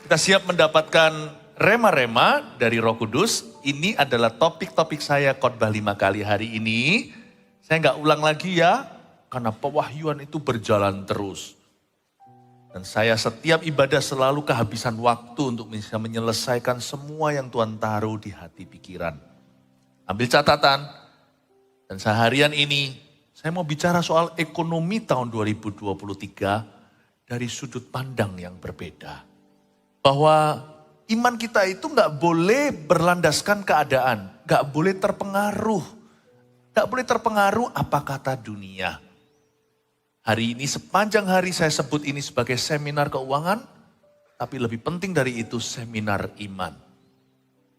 Kita siap mendapatkan rema-rema dari Roh Kudus. Ini adalah topik-topik saya khotbah 5 kali hari ini. Saya nggak ulang lagi ya, karena pewahyuan itu berjalan terus. Dan saya setiap ibadah selalu kehabisan waktu untuk bisa menyelesaikan semua yang Tuhan taruh di hati pikiran. Ambil catatan, dan seharian ini saya mau bicara soal ekonomi tahun 2023 dari sudut pandang yang berbeda. Bahwa iman kita itu nggak boleh berlandaskan keadaan, nggak boleh terpengaruh. Nggak boleh terpengaruh apa kata dunia. Hari ini sepanjang hari saya sebut ini sebagai seminar keuangan, tapi lebih penting dari itu seminar iman.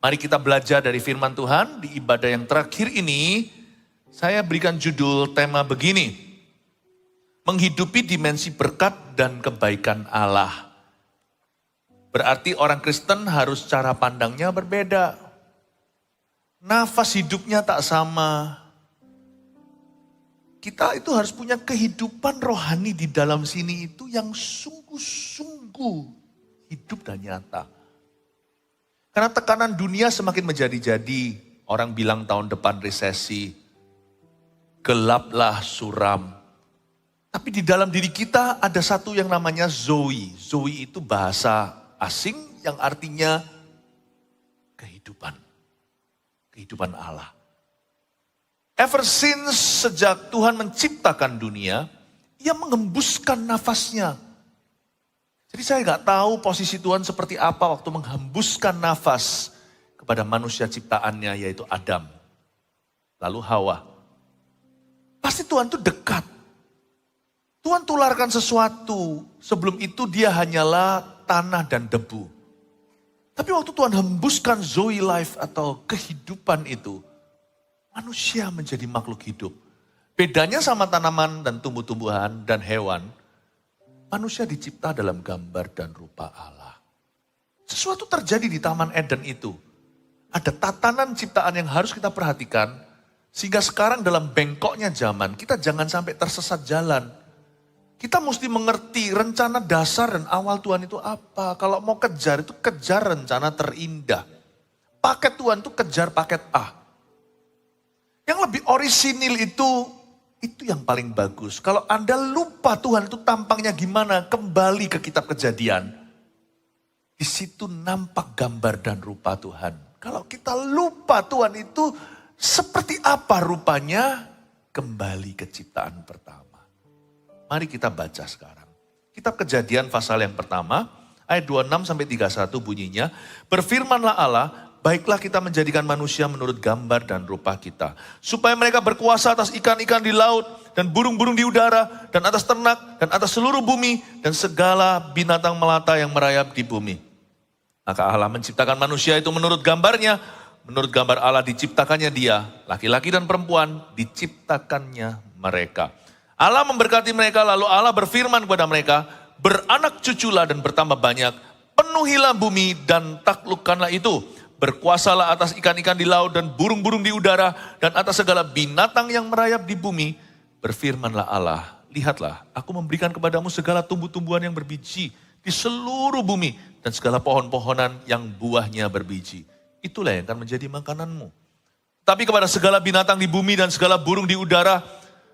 Mari kita belajar dari firman Tuhan di ibadah yang terakhir ini. Saya berikan judul tema begini. Menghidupi dimensi berkat dan kebaikan Allah. Berarti orang Kristen harus cara pandangnya berbeda. Nafas hidupnya tak sama. Kita itu harus punya kehidupan rohani di dalam sini itu yang sungguh-sungguh hidup dan nyata. Karena tekanan dunia semakin menjadi-jadi. Orang bilang tahun depan resesi. Gelaplah suram. Tapi di dalam diri kita ada satu yang namanya Zoe. Zoe itu bahasa asing yang artinya kehidupan. Kehidupan Allah. Ever since sejak Tuhan menciptakan dunia, Ia mengembuskan nafasnya. Jadi saya nggak tahu posisi Tuhan seperti apa waktu menghembuskan nafas kepada manusia ciptaannya yaitu Adam. Lalu Hawa. Pasti Tuhan itu dekat. Tuhan tularkan sesuatu. Sebelum itu dia hanyalah tanah dan debu. Tapi waktu Tuhan hembuskan Zoe life atau kehidupan itu, manusia menjadi makhluk hidup. Bedanya sama tanaman dan tumbuh-tumbuhan dan hewan, manusia dicipta dalam gambar dan rupa Allah. Sesuatu terjadi di Taman Eden itu. Ada tatanan ciptaan yang harus kita perhatikan, sehingga sekarang dalam bengkoknya zaman, kita jangan sampai tersesat jalan. Kita mesti mengerti rencana dasar dan awal Tuhan itu apa. Kalau mau kejar itu kejar rencana terindah. Paket Tuhan itu kejar paket A. Yang lebih orisinil itu yang paling bagus. Kalau Anda lupa Tuhan itu tampangnya gimana, kembali ke kitab Kejadian. Di situ nampak gambar dan rupa Tuhan. Kalau kita lupa Tuhan itu seperti apa rupanya, kembali ke ciptaan pertama. Mari kita baca sekarang. Kitab Kejadian pasal yang pertama, ayat 26-31 bunyinya, berfirmanlah Allah, baiklah kita menjadikan manusia menurut gambar dan rupa kita. Supaya mereka berkuasa atas ikan-ikan di laut, dan burung-burung di udara, dan atas ternak, dan atas seluruh bumi, dan segala binatang melata yang merayap di bumi. Maka Allah menciptakan manusia itu menurut gambarnya, menurut gambar Allah diciptakannya dia, laki-laki dan perempuan diciptakannya mereka. Allah memberkati mereka, lalu Allah berfirman kepada mereka, beranak cuculah dan bertambah banyak, penuhilah bumi dan taklukkanlah itu. Berkuasalah atas ikan-ikan di laut dan burung-burung di udara dan atas segala binatang yang merayap di bumi. Berfirmanlah Allah, lihatlah aku memberikan kepadamu segala tumbuh-tumbuhan yang berbiji di seluruh bumi dan segala pohon-pohonan yang buahnya berbiji. Itulah yang akan menjadi makananmu. Tapi kepada segala binatang di bumi dan segala burung di udara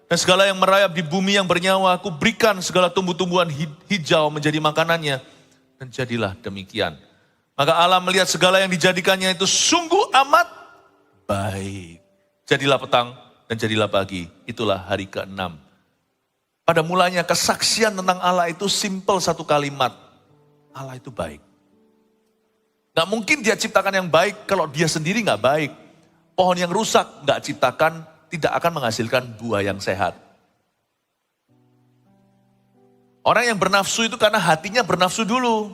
dan segala yang merayap di bumi yang bernyawa, aku berikan segala tumbuh-tumbuhan hijau menjadi makanannya. Dan jadilah demikian. Maka Allah melihat segala yang dijadikannya itu sungguh amat baik. Jadilah petang dan jadilah pagi. Itulah hari ke-6. Pada mulanya kesaksian tentang Allah itu simple satu kalimat. Allah itu baik. Gak mungkin dia ciptakan yang baik kalau dia sendiri gak baik. Pohon yang rusak gak ciptakan, tidak akan menghasilkan buah yang sehat. Orang yang bernafsu itu karena hatinya bernafsu dulu.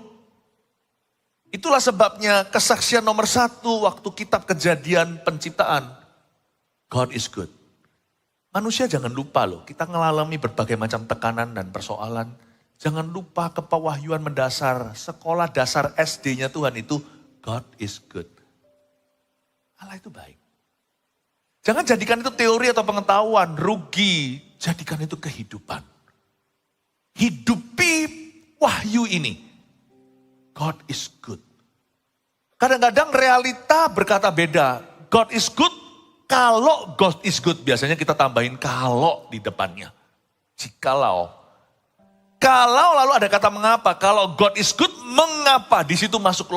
Itulah sebabnya kesaksian nomor 1 waktu kitab Kejadian penciptaan. God is good. Manusia jangan lupa loh, kita mengalami berbagai macam tekanan dan persoalan. Jangan lupa kepewahyuan mendasar, sekolah dasar SD-nya Tuhan itu, God is good. Allah itu baik. Jangan jadikan itu teori atau pengetahuan, rugi. Jadikan itu kehidupan. Hidupi wahyu ini. God is good. Kadang-kadang realita berkata beda. God is good, kalau God is good. Biasanya kita tambahin kalau di depannya. Jikalau. Kalau lalu ada kata mengapa. Kalau God is good, mengapa? Di situ masuk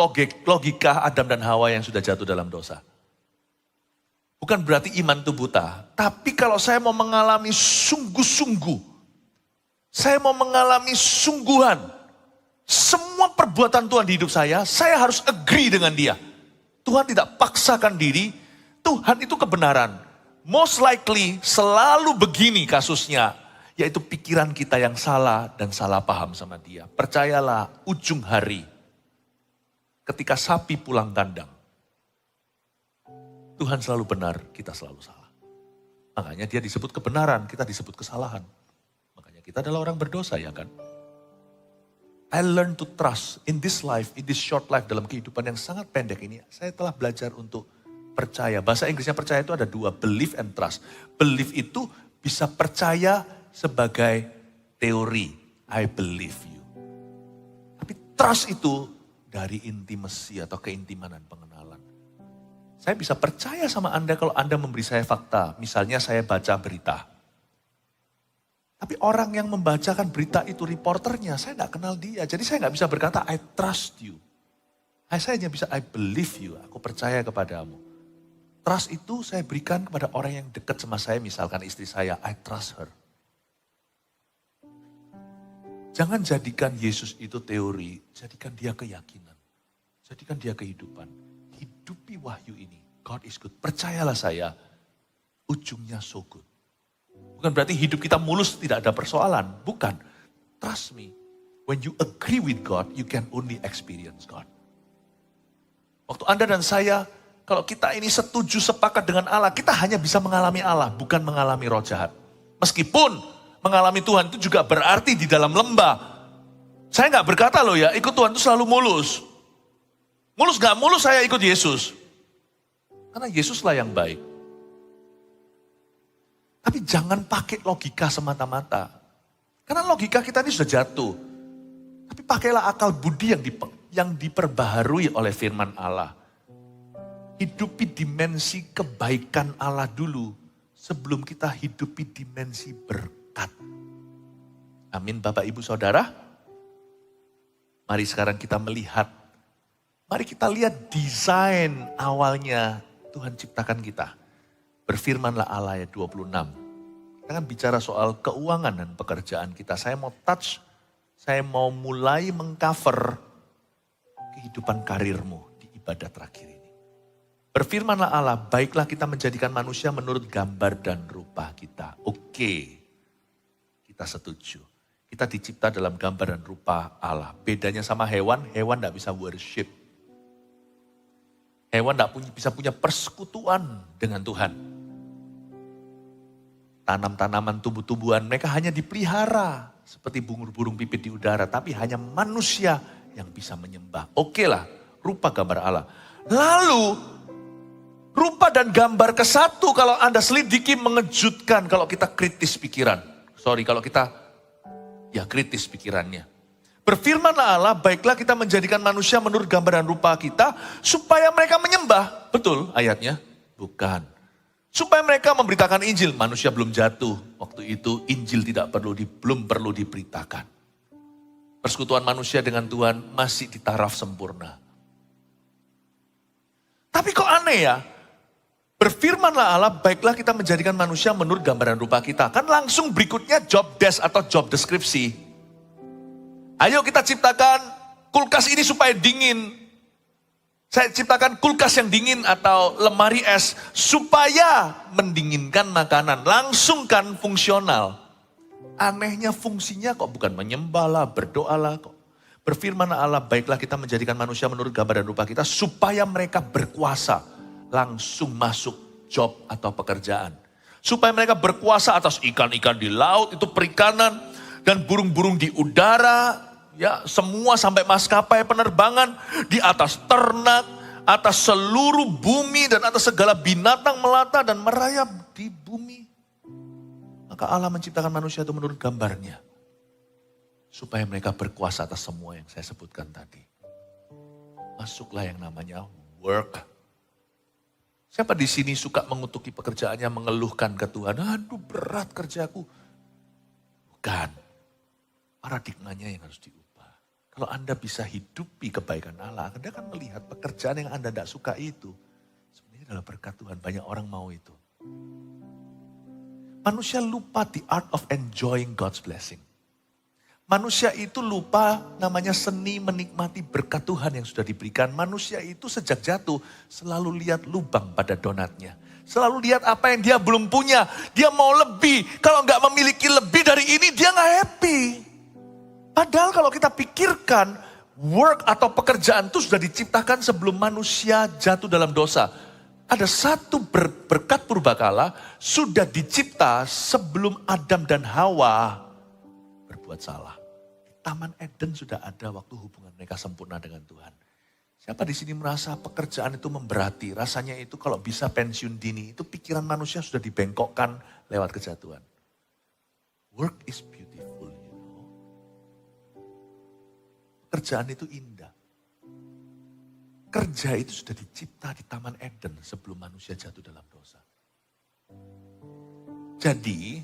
logika Adam dan Hawa yang sudah jatuh dalam dosa. Bukan berarti iman itu buta. Tapi kalau saya mau mengalami sungguh-sungguh. Saya mau mengalami sungguhan. Semua perbuatan Tuhan di hidup saya harus agree dengan dia. Tuhan tidak paksakan diri, Tuhan itu kebenaran. Most likely selalu begini kasusnya, yaitu pikiran kita yang salah dan salah paham sama dia. Percayalah, ujung hari, ketika sapi pulang kandang, Tuhan selalu benar, kita selalu salah. Makanya dia disebut kebenaran, kita disebut kesalahan. Makanya kita adalah orang berdosa, ya kan? I learn to trust in this life, in this short life, dalam kehidupan yang sangat pendek ini. Saya telah belajar untuk percaya. Bahasa Inggrisnya percaya itu ada dua, belief and trust. Belief itu bisa percaya sebagai teori. I believe you. Tapi trust itu dari intimacy atau keintimanan pengenalan. Saya bisa percaya sama Anda kalau Anda memberi saya fakta. Misalnya saya baca berita. Tapi orang yang membacakan berita itu reporternya, saya tidak kenal dia. Jadi saya nggak bisa berkata, I trust you. Saya hanya bisa, I believe you. Aku percaya kepadamu. Trust itu saya berikan kepada orang yang dekat sama saya, misalkan istri saya, I trust her. Jangan jadikan Yesus itu teori, jadikan dia keyakinan. Jadikan dia kehidupan. Hidupi wahyu ini. God is good. Percayalah saya, ujungnya so good. Bukan berarti hidup kita mulus, tidak ada persoalan. Bukan. Trust me. When you agree with God, you can only experience God. Waktu Anda dan saya, kalau kita ini setuju sepakat dengan Allah, kita hanya bisa mengalami Allah, bukan mengalami roh jahat. Meskipun mengalami Tuhan itu juga berarti di dalam lembah. Saya nggak berkata loh ya, ikut Tuhan itu selalu mulus. Mulus nggak mulus saya ikut Yesus. Karena Yesuslah yang baik. Tapi jangan pakai logika semata-mata. Karena logika kita ini sudah jatuh. Tapi pakailah akal budi yang diperbaharui oleh firman Allah. Hidupi dimensi kebaikan Allah dulu. Sebelum kita hidupi dimensi berkat. Amin Bapak Ibu Saudara. Mari sekarang kita melihat. Mari kita lihat desain awalnya Tuhan ciptakan kita. Berfirmanlah Allah ayat 26. Kita kan bicara soal keuangan dan pekerjaan kita. Saya mau mulai mengcover kehidupan karirmu di ibadah terakhir ini. Berfirmanlah Allah, baiklah kita menjadikan manusia menurut gambar dan rupa kita. Oke, kita setuju. Kita dicipta dalam gambar dan rupa Allah. Bedanya sama hewan tidak bisa worship. Hewan tidak bisa punya persekutuan dengan Tuhan. Tanam-tanaman, tumbuh-tumbuhan mereka hanya dipelihara. Seperti burung pipit di udara. Tapi hanya manusia yang bisa menyembah. Oke lah, rupa gambar Allah. Lalu, rupa dan gambar kesatu kalau Anda selidiki mengejutkan kalau kita kritis pikiran. Kalau kita kritis pikirannya. Berfirmanlah Allah, baiklah kita menjadikan manusia menurut gambar dan rupa kita. Supaya mereka menyembah. Betul ayatnya? Bukan. Supaya mereka memberitakan Injil. Manusia belum jatuh. Waktu itu Injil belum perlu diberitakan. Persekutuan manusia dengan Tuhan masih di taraf sempurna. Tapi kok aneh ya? Berfirmanlah Allah, baiklah kita menjadikan manusia menurut gambaran rupa kita. Kan langsung berikutnya job desk atau job deskripsi. Ayo kita ciptakan kulkas ini supaya dingin. Saya ciptakan kulkas yang dingin atau lemari es supaya mendinginkan makanan. Langsung kan fungsional. Anehnya fungsinya kok bukan menyembahlah, berdoalah kok. Berfirmanlah Allah, baiklah kita menjadikan manusia menurut gambar dan rupa kita supaya mereka berkuasa. Langsung masuk job atau pekerjaan. Supaya mereka berkuasa atas ikan-ikan di laut, itu perikanan. Dan burung-burung di udara, ya semua sampai maskapai penerbangan. Di atas ternak, atas seluruh bumi dan atas segala binatang melata dan merayap di bumi. Maka Allah menciptakan manusia itu menurut gambarnya. Supaya mereka berkuasa atas semua yang saya sebutkan tadi. masuklah yang namanya work. Siapa di sini suka mengutuki pekerjaannya, mengeluhkan ke Tuhan, aduh berat kerjaku. Bukan, paradigmanya yang harus diubah. Kalau Anda bisa hidupi kebaikan Allah, Anda akan melihat pekerjaan yang Anda tidak suka itu, sebenarnya adalah berkat Tuhan, banyak orang mau itu. Manusia lupa the art of enjoying God's blessing. Manusia itu lupa namanya seni menikmati berkat Tuhan yang sudah diberikan. Manusia itu sejak jatuh selalu lihat lubang pada donatnya. Selalu lihat apa yang dia belum punya. Dia mau lebih. Kalau nggak memiliki lebih dari ini dia nggak happy. Padahal kalau kita pikirkan work atau pekerjaan itu sudah diciptakan sebelum manusia jatuh dalam dosa. Ada satu berkat purbakala sudah dicipta sebelum Adam dan Hawa berbuat salah. Taman Eden sudah ada waktu hubungan mereka sempurna dengan Tuhan. Siapa di sini merasa pekerjaan itu memberati? Rasanya itu kalau bisa pensiun dini, itu pikiran manusia sudah dibengkokkan lewat kejatuhan. Work is beautiful, you know. Pekerjaan itu indah. Kerja itu sudah dicipta di Taman Eden sebelum manusia jatuh dalam dosa. Jadi,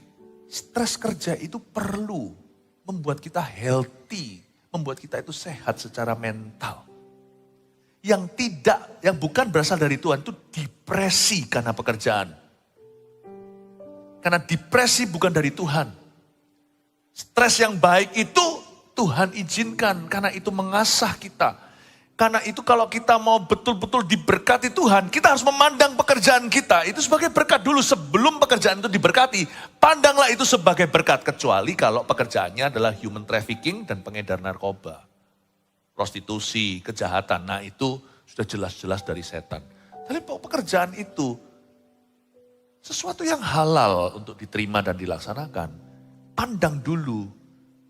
stres kerja itu perlu membuat kita healthy, membuat kita itu sehat secara mental. Yang bukan berasal dari Tuhan itu depresi karena pekerjaan. Karena depresi bukan dari Tuhan. Stres yang baik itu Tuhan izinkan karena itu mengasah kita. Karena itu kalau kita mau betul-betul diberkati Tuhan, kita harus memandang pekerjaan kita itu sebagai berkat dulu sebelum pekerjaan itu diberkati. Pandanglah itu sebagai berkat, kecuali kalau pekerjaannya adalah human trafficking dan pengedar narkoba. Prostitusi, kejahatan, nah itu sudah jelas-jelas dari setan. Tapi pekerjaan itu sesuatu yang halal untuk diterima dan dilaksanakan. Pandang dulu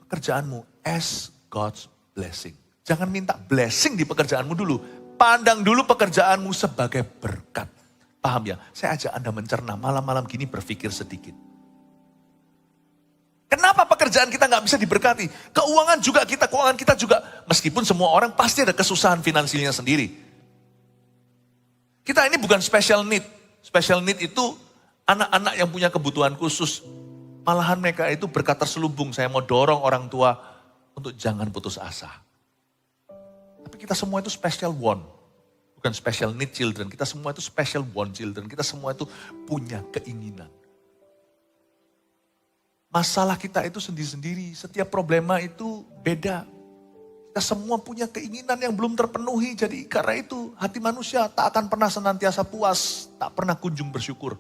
pekerjaanmu as God's blessing. Jangan minta blessing di pekerjaanmu dulu. Pandang dulu pekerjaanmu sebagai berkat. Paham ya? Saya ajak Anda mencerna malam-malam gini berpikir sedikit. Kenapa pekerjaan kita nggak bisa diberkati? Keuangan kita juga. Meskipun semua orang pasti ada kesusahan finansialnya sendiri. Kita ini bukan special need. Special need itu anak-anak yang punya kebutuhan khusus. Malahan mereka itu berkat terselubung. Saya mau dorong orang tua untuk jangan putus asa. Tapi kita semua itu special one. Bukan special need children. Kita semua itu special one children. Kita semua itu punya keinginan. Masalah kita itu sendiri-sendiri. Setiap problema itu beda. Kita semua punya keinginan yang belum terpenuhi. Jadi karena itu hati manusia tak akan pernah senantiasa puas. Tak pernah kunjung bersyukur.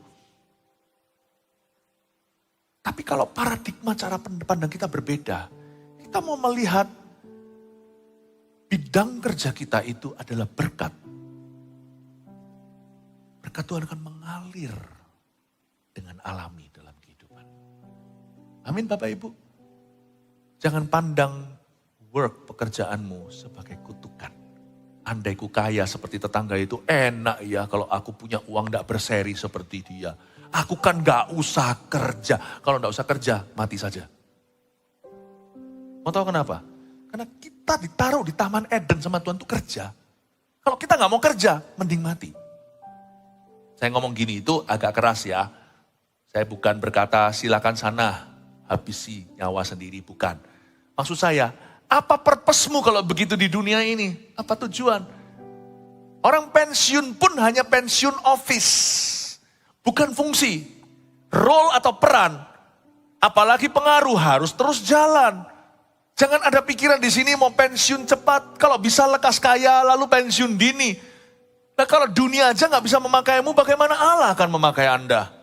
Tapi kalau paradigma cara pandang kita berbeda. Kita mau melihat bidang kerja kita itu adalah berkat. Berkat Tuhan akan mengalir dengan alami dalam kehidupan. Amin Bapak Ibu. Jangan pandang work pekerjaanmu sebagai kutukan. Andai ku kaya seperti tetangga itu enak ya kalau aku punya uang gak berseri seperti dia. Aku kan gak usah kerja. Kalau gak usah kerja mati saja. Mau tahu kenapa? Karena kita ditaruh di Taman Eden sama Tuhan itu kerja. Kalau kita gak mau kerja, mending mati. Saya ngomong gini itu agak keras ya. Saya bukan berkata silakan sana, habisi nyawa sendiri, bukan. Maksud saya, apa purpose-mu kalau begitu di dunia ini? Apa tujuan? Orang pensiun pun hanya pensiun office. Bukan fungsi. Role atau peran. Apalagi pengaruh harus terus jalan. Jangan ada pikiran di sini mau pensiun cepat. Kalau bisa lekas kaya lalu pensiun dini. Nah kalau dunia aja gak bisa memakaimu, bagaimana Allah akan memakai Anda?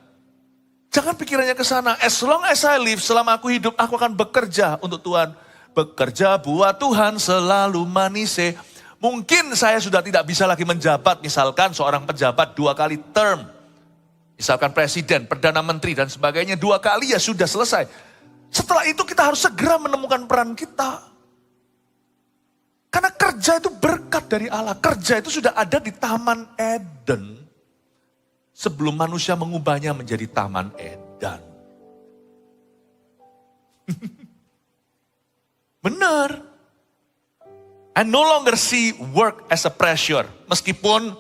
Jangan pikirannya ke sana. As long as I live, selama aku hidup, aku akan bekerja untuk Tuhan. Bekerja buat Tuhan selalu manise. Mungkin saya sudah tidak bisa lagi menjabat. Misalkan seorang pejabat 2 kali term. Misalkan presiden, perdana menteri dan sebagainya 2 kali ya sudah selesai. Setelah itu kita harus segera menemukan peran kita. Karena kerja itu berkat dari Allah. Kerja itu sudah ada di Taman Eden. Sebelum manusia mengubahnya menjadi Taman Eden. Benar. I no longer see work as a pressure. Meskipun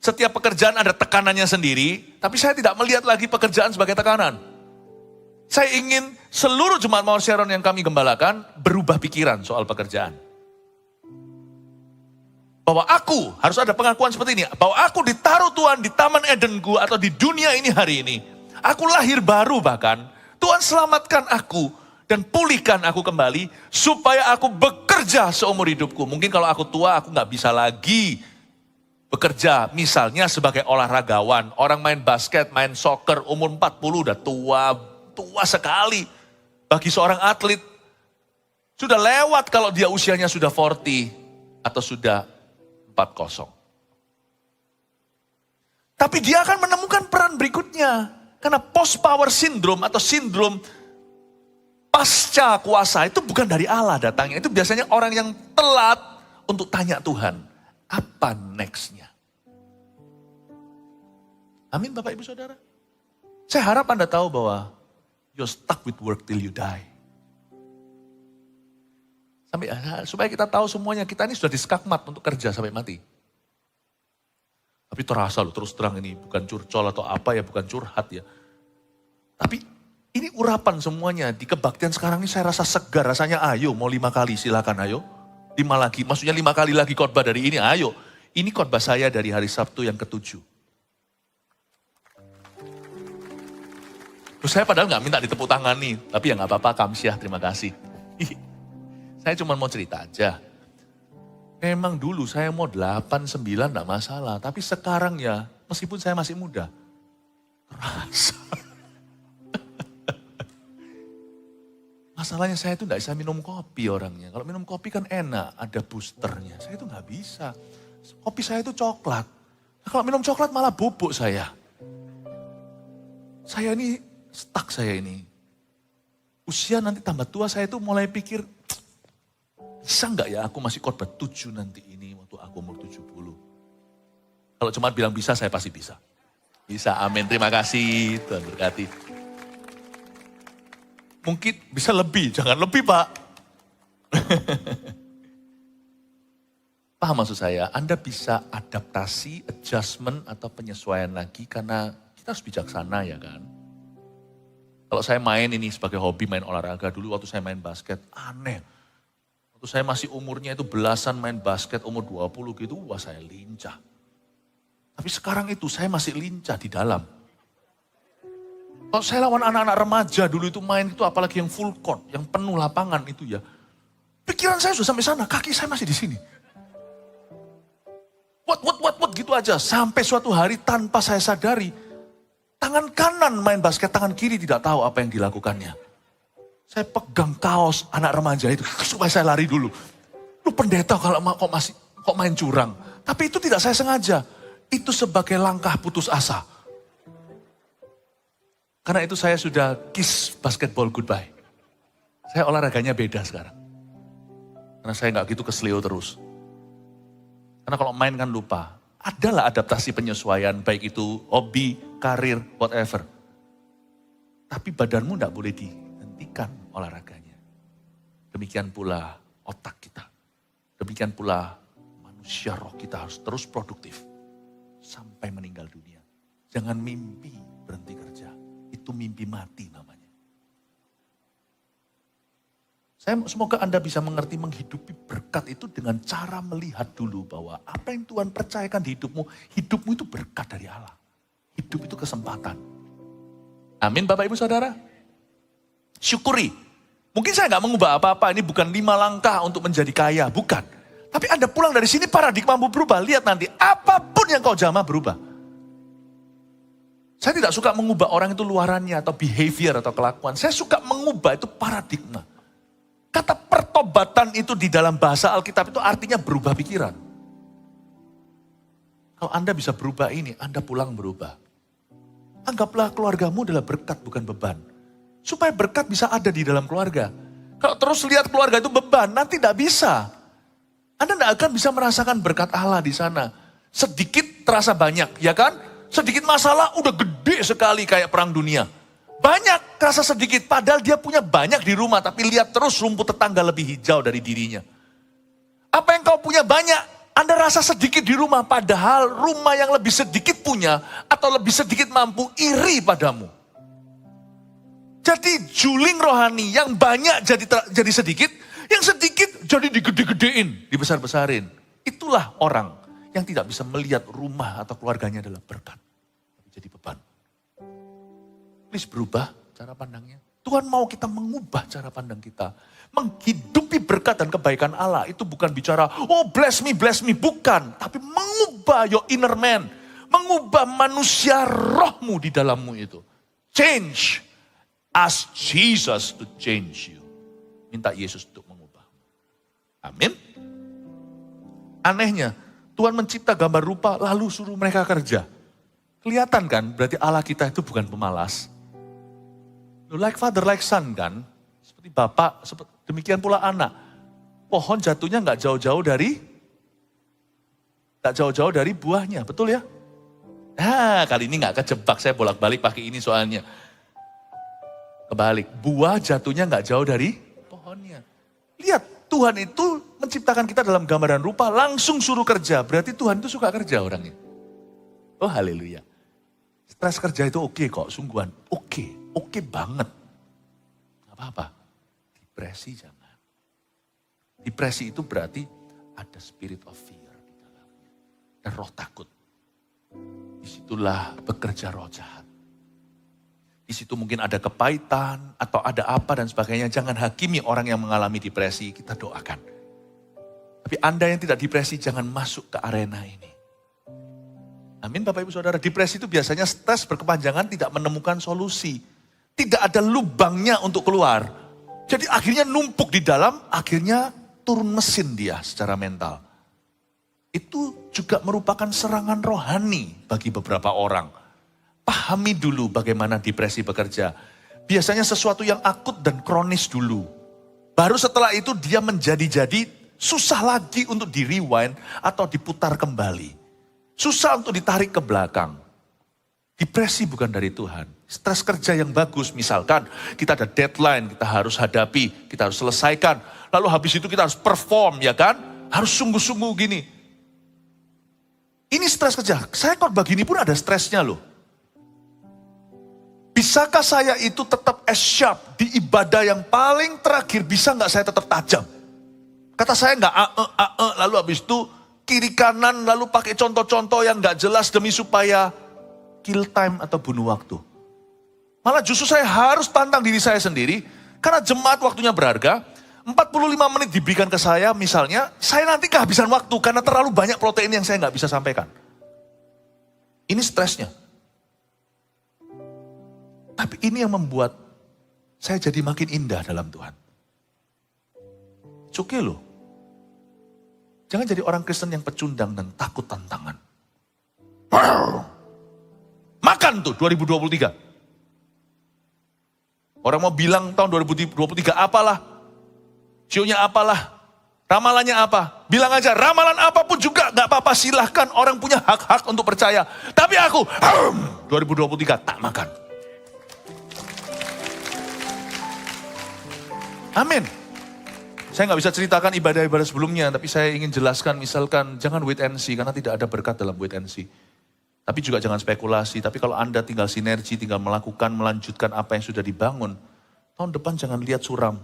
setiap pekerjaan ada tekanannya sendiri, tapi saya tidak melihat lagi pekerjaan sebagai tekanan. Saya ingin seluruh jemaat Mawar Sharon yang kami gembalakan berubah pikiran soal pekerjaan. Bahwa aku, harus ada pengakuan seperti ini, bahwa aku ditaruh Tuhan di Taman Edenku atau di dunia ini hari ini. Aku lahir baru bahkan, Tuhan selamatkan aku dan pulihkan aku kembali supaya aku bekerja seumur hidupku. Mungkin kalau aku tua, aku gak bisa lagi bekerja. Misalnya sebagai olahragawan, orang main basket, main soccer, umur 40 udah tua sekali. Bagi seorang atlet, sudah lewat kalau dia usianya sudah 40 atau sudah 40. Tapi dia akan menemukan peran berikutnya. Karena post power syndrome atau sindrom pasca kuasa itu bukan dari Allah datangnya. Itu biasanya orang yang telat untuk tanya Tuhan, apa nextnya? Amin Bapak Ibu Saudara. Saya harap Anda tahu bahwa you're stuck with work till you die. Supaya kita tahu semuanya, kita ini sudah diskakmat untuk kerja sampai mati. Tapi terasa loh, terus terang ini bukan curcol atau apa ya, bukan curhat ya. Tapi ini urapan semuanya, di kebaktian sekarang ini saya rasa segar, rasanya ayo mau 5 kali silakan ayo. 5 lagi, maksudnya 5 kali lagi khotbah dari ini, ayo. Ini khotbah saya dari hari Sabtu yang ke-7. Terus saya padahal gak minta ditepuk tangan nih, tapi ya gak apa-apa, Kamsyah, terima kasih. Saya cuma mau cerita aja. Memang dulu saya mau 8, 9 gak masalah. Tapi sekarang ya, meskipun saya masih muda, terasa. Masalahnya saya itu gak bisa minum kopi orangnya. Kalau minum kopi kan enak, ada boosternya. Saya itu gak bisa. Kopi saya itu coklat. Nah, kalau minum coklat malah bubuk saya. Saya ini, stuck saya ini. Usia nanti tambah tua saya itu mulai pikir, bisa nggak ya aku masih khotbah 7 nanti ini waktu aku umur 70. Kalau cuma bilang bisa, saya pasti bisa. Bisa, amin. Terima kasih, Tuhan berkati. Mungkin bisa lebih, jangan lebih Pak. Paham maksud saya? Anda bisa adaptasi, adjustment atau penyesuaian lagi karena kita harus bijaksana ya kan. Kalau saya main ini sebagai hobi, main olahraga dulu waktu saya main basket, aneh. Waktu saya masih umurnya itu belasan main basket, umur 20 gitu, wah saya lincah. Tapi sekarang itu saya masih lincah di dalam. Kalau saya lawan anak-anak remaja dulu itu main itu apalagi yang full court, yang penuh lapangan itu ya. Pikiran saya sudah sampai sana, kaki saya masih di sini. What gitu aja. Sampai suatu hari tanpa saya sadari, tangan kanan main basket, tangan kiri tidak tahu apa yang dilakukannya. Saya pegang kaos anak remaja itu supaya saya lari dulu. Lu pendeta kalau kok main curang. Tapi itu tidak saya sengaja. Itu sebagai langkah putus asa. Karena itu saya sudah kiss basketball goodbye. Saya olahraganya beda sekarang. Karena saya nggak gitu keselio terus. Karena kalau main kan lupa. Adalah adaptasi penyesuaian, baik itu hobi, karir, whatever. Tapi badanmu nggak boleh dihentikan olahraganya. Demikian pula otak kita. Demikian pula manusia roh kita harus terus produktif. Sampai meninggal dunia. Jangan mimpi berhenti kerja. Itu mimpi mati namanya. Semoga Anda bisa mengerti menghidupi berkat itu dengan cara melihat dulu bahwa apa yang Tuhan percayakan di hidupmu itu berkat dari Allah. Hidup itu kesempatan. Amin Bapak Ibu Saudara. Syukuri. Mungkin saya nggak mengubah apa-apa, ini bukan 5 langkah untuk menjadi kaya, bukan. Tapi Anda pulang dari sini paradigmamu berubah, lihat nanti apapun yang kau jamah berubah. Saya tidak suka mengubah orang itu luarannya atau behavior atau kelakuan, saya suka mengubah itu paradigma. Kata pertobatan itu di dalam bahasa Alkitab itu artinya berubah pikiran. Kalau Anda bisa berubah ini, Anda pulang berubah. Anggaplah keluargamu adalah berkat bukan beban. Supaya berkat bisa ada di dalam keluarga. Kalau terus lihat keluarga itu beban, nanti tidak bisa. Anda tidak akan bisa merasakan berkat Allah di sana. Sedikit terasa banyak, ya kan? Sedikit masalah udah gede sekali kayak perang dunia. Banyak rasa sedikit, padahal dia punya banyak di rumah, tapi lihat terus rumput tetangga lebih hijau dari dirinya. Apa yang kau punya banyak, Anda rasa sedikit di rumah, padahal rumah yang lebih sedikit punya atau lebih sedikit mampu iri padamu. Jadi juling rohani yang banyak jadi sedikit, yang sedikit jadi digede-gedein, dibesar-besarin. Itulah orang yang tidak bisa melihat rumah atau keluarganya adalah berkat, tapi jadi beban. Please berubah cara pandangnya. Tuhan mau kita mengubah cara pandang kita. Menghidupi berkat dan kebaikan Allah itu bukan bicara, oh bless me, bukan. Tapi mengubah your inner man. Mengubah manusia rohmu di dalammu itu. Change. Ask Jesus to change you. Minta Yesus untuk mengubah. Amin. Anehnya, Tuhan mencipta gambar rupa lalu suruh mereka kerja. Kelihatan kan, berarti Allah kita itu bukan pemalas. Like father, like son kan. Seperti bapak, demikian pula anak. Pohon jatuhnya nggak jauh-jauh dari buahnya, betul ya? Kali ini nggak kejebak, saya bolak-balik pakai ini soalnya. Kebalik, buah jatuhnya nggak jauh dari pohonnya. Lihat, Tuhan itu menciptakan kita dalam gambaran rupa, langsung suruh kerja. Berarti Tuhan itu suka kerja orangnya. Oh haleluya. Stres kerja itu oke kok, sungguhan. Oke banget. Gak apa-apa. Depresi jangan. Depresi itu berarti ada spirit of fear di dalamnya. Dan roh takut. Disitulah bekerja roh jahat. Di situ mungkin ada kepahitan atau ada apa dan sebagainya. Jangan hakimi orang yang mengalami depresi, kita doakan. Tapi Anda yang tidak depresi jangan masuk ke arena ini. Amin Bapak Ibu Saudara, depresi itu biasanya stres berkepanjangan tidak menemukan solusi. Tidak ada lubangnya untuk keluar. Jadi akhirnya numpuk di dalam, akhirnya turun mesin dia secara mental. Itu juga merupakan serangan rohani bagi beberapa orang. Pahami dulu bagaimana depresi bekerja. Biasanya sesuatu yang akut dan kronis dulu. Baru setelah itu dia menjadi-jadi susah lagi untuk di-rewind atau diputar kembali. Susah untuk ditarik ke belakang. Depresi bukan dari Tuhan. Stres kerja yang bagus, misalkan kita ada deadline, kita harus hadapi, kita harus selesaikan. Lalu habis itu kita harus perform, ya kan? Harus sungguh-sungguh gini. Ini stres kerja. Saya khotbah gini pun ada stresnya loh. Bisakah saya itu tetap as sharp di ibadah yang paling terakhir? Bisa nggak saya tetap tajam? Kata saya nggak lalu habis itu kiri kanan lalu pakai contoh-contoh yang nggak jelas demi supaya kill time atau bunuh waktu. Malah justru saya harus tantang diri saya sendiri karena jemaat waktunya berharga. 45 menit diberikan ke saya misalnya, saya nanti kehabisan waktu karena terlalu banyak protein yang saya nggak bisa sampaikan. Ini stresnya. Tapi ini yang membuat saya jadi makin indah dalam Tuhan. It's okay loh. Jangan jadi orang Kristen yang pecundang dan takut tantangan. Makan tuh 2023. Orang mau bilang tahun 2023 apalah. Sionya apalah. Ramalannya apa? Bilang aja ramalan apapun juga gak apa-apa. Silahkan orang punya hak-hak untuk percaya. Tapi aku 2023 tak makan. Amin. Saya nggak bisa ceritakan ibadah-ibadah sebelumnya, tapi saya ingin jelaskan misalkan jangan wait and see, karena tidak ada berkat dalam wait and see. Tapi juga jangan spekulasi, tapi kalau Anda tinggal sinergi, tinggal melakukan, melanjutkan apa yang sudah dibangun, tahun depan jangan lihat suram,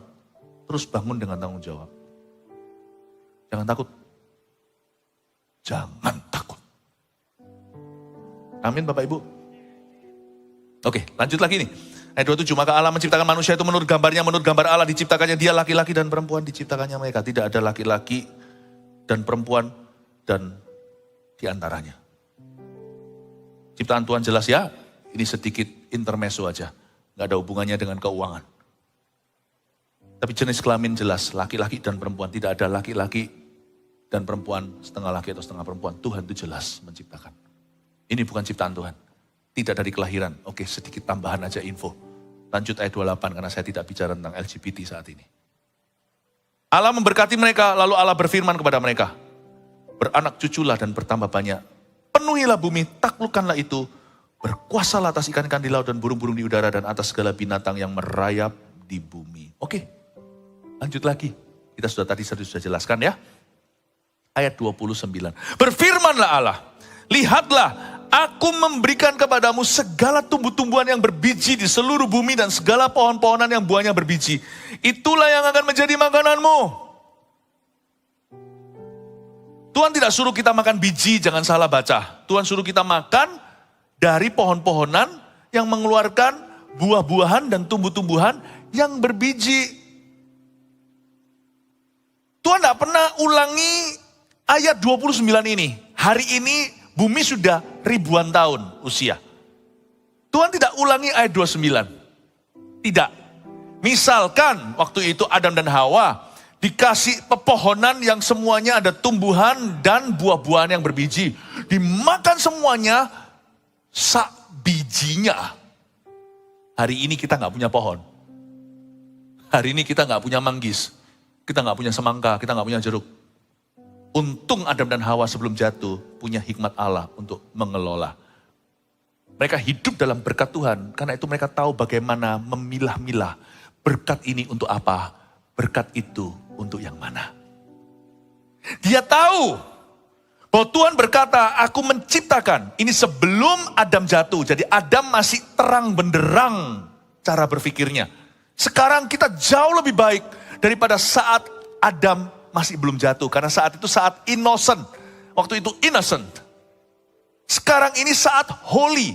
terus bangun dengan tanggung jawab. Jangan takut. Jangan takut. Amin Bapak Ibu. Oke, lanjut lagi nih. Ayat 27, maka Allah menciptakan manusia itu menurut gambarnya, menurut gambar Allah diciptakannya dia laki-laki dan perempuan diciptakannya mereka. Tidak ada laki-laki dan perempuan dan diantaranya. Ciptaan Tuhan jelas ya, ini sedikit intermezzo aja. Gak ada hubungannya dengan keuangan. Tapi jenis kelamin jelas, laki-laki dan perempuan. Tidak ada laki-laki dan perempuan, setengah laki atau setengah perempuan. Tuhan itu jelas menciptakan. Ini bukan ciptaan Tuhan. Tidak dari kelahiran. Oke, sedikit tambahan aja info. Lanjut ayat 28 karena saya tidak bicara tentang LGBT saat ini. Allah memberkati mereka, lalu Allah berfirman kepada mereka. Beranak cuculah dan bertambah banyak. Penuhilah bumi, taklukkanlah itu. Berkuasalah atas ikan-ikan di laut dan burung-burung di udara dan atas segala binatang yang merayap di bumi. Oke, lanjut lagi. Kita sudah jelaskan ya. Ayat 29. Berfirmanlah Allah, lihatlah aku memberikan kepadamu segala tumbuh-tumbuhan yang berbiji di seluruh bumi dan segala pohon-pohonan yang buahnya berbiji. Itulah yang akan menjadi makananmu. Tuhan tidak suruh kita makan biji, jangan salah baca. Tuhan suruh kita makan dari pohon-pohonan yang mengeluarkan buah-buahan dan tumbuh-tumbuhan yang berbiji. Tuhan tidak pernah ulangi ayat 29 ini. Hari ini bumi sudah ribuan tahun usia. Tuhan tidak ulangi ayat 29. Tidak. Misalkan waktu itu Adam dan Hawa dikasih pepohonan yang semuanya ada tumbuhan dan buah-buahan yang berbiji. Dimakan semuanya sak bijinya. Hari ini kita nggak punya pohon. Hari ini kita nggak punya manggis. Kita nggak punya semangka, kita nggak punya jeruk. Untung Adam dan Hawa sebelum jatuh punya hikmat Allah untuk mengelola. Mereka hidup dalam berkat Tuhan, karena itu mereka tahu bagaimana memilah-milah berkat ini untuk apa, berkat itu untuk yang mana. Dia tahu bahwa Tuhan berkata, aku menciptakan, ini sebelum Adam jatuh, jadi Adam masih terang benderang cara berpikirnya. Sekarang kita jauh lebih baik daripada saat Adam masih belum jatuh. Karena saat itu saat innocent. Waktu itu innocent. Sekarang ini saat holy.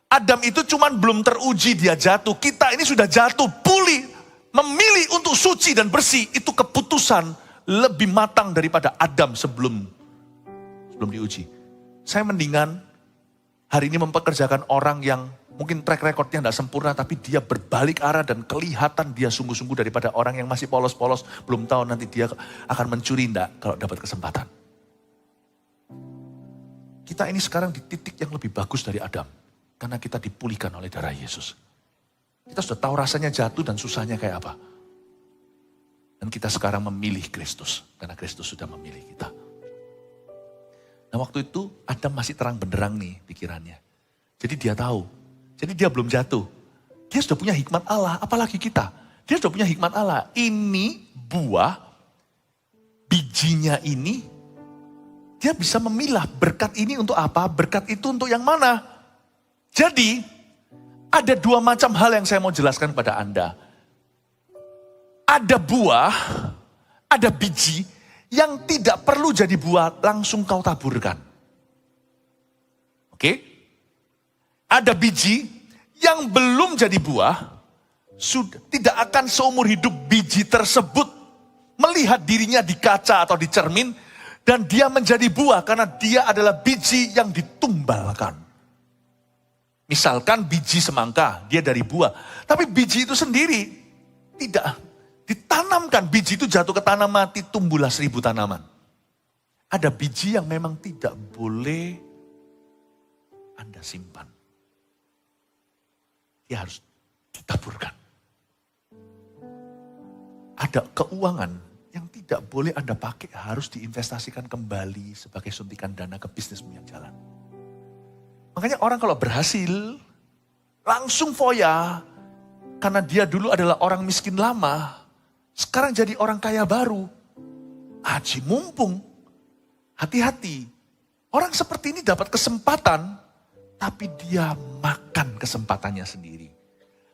Adam itu cuman belum teruji dia jatuh. Kita ini sudah jatuh, pulih. Memilih untuk suci dan bersih. Itu keputusan lebih matang daripada Adam sebelum diuji. Saya mendingan hari ini mempekerjakan orang yang mungkin track recordnya tidak sempurna, tapi dia berbalik arah dan kelihatan dia sungguh-sungguh daripada orang yang masih polos-polos, belum tahu nanti dia akan mencuri enggak kalau dapat kesempatan. Kita ini sekarang di titik yang lebih bagus dari Adam, karena kita dipulihkan oleh darah Yesus. Kita sudah tahu rasanya jatuh dan susahnya kayak apa. Dan kita sekarang memilih Kristus, karena Kristus sudah memilih kita. Nah waktu itu Adam masih terang benderang nih pikirannya. Jadi dia tahu. Jadi dia belum jatuh. Dia sudah punya hikmat Allah, apalagi kita. Dia sudah punya hikmat Allah. Ini buah, bijinya ini, dia bisa memilah berkat ini untuk apa, berkat itu untuk yang mana. Jadi, ada dua macam hal yang saya mau jelaskan pada Anda. Ada buah, ada biji, yang tidak perlu jadi buah, langsung kau taburkan. Oke? Ada biji yang belum jadi buah, sudah tidak akan seumur hidup biji tersebut melihat dirinya di kaca atau di cermin, dan dia menjadi buah karena dia adalah biji yang ditumbalkan. Misalkan biji semangka, dia dari buah. Tapi biji itu sendiri tidak ditanamkan. Biji itu jatuh ke tanah mati, tumbuhlah 1000 tanaman. Ada biji yang memang tidak boleh Anda simpan. Dia harus ditaburkan. Ada keuangan yang tidak boleh Anda pakai, harus diinvestasikan kembali sebagai suntikan dana ke bisnismu yang jalan. Makanya orang kalau berhasil, langsung foya, karena dia dulu adalah orang miskin lama, sekarang jadi orang kaya baru. Aji mumpung, hati-hati. Orang seperti ini dapat kesempatan, tapi dia makan kesempatannya sendiri.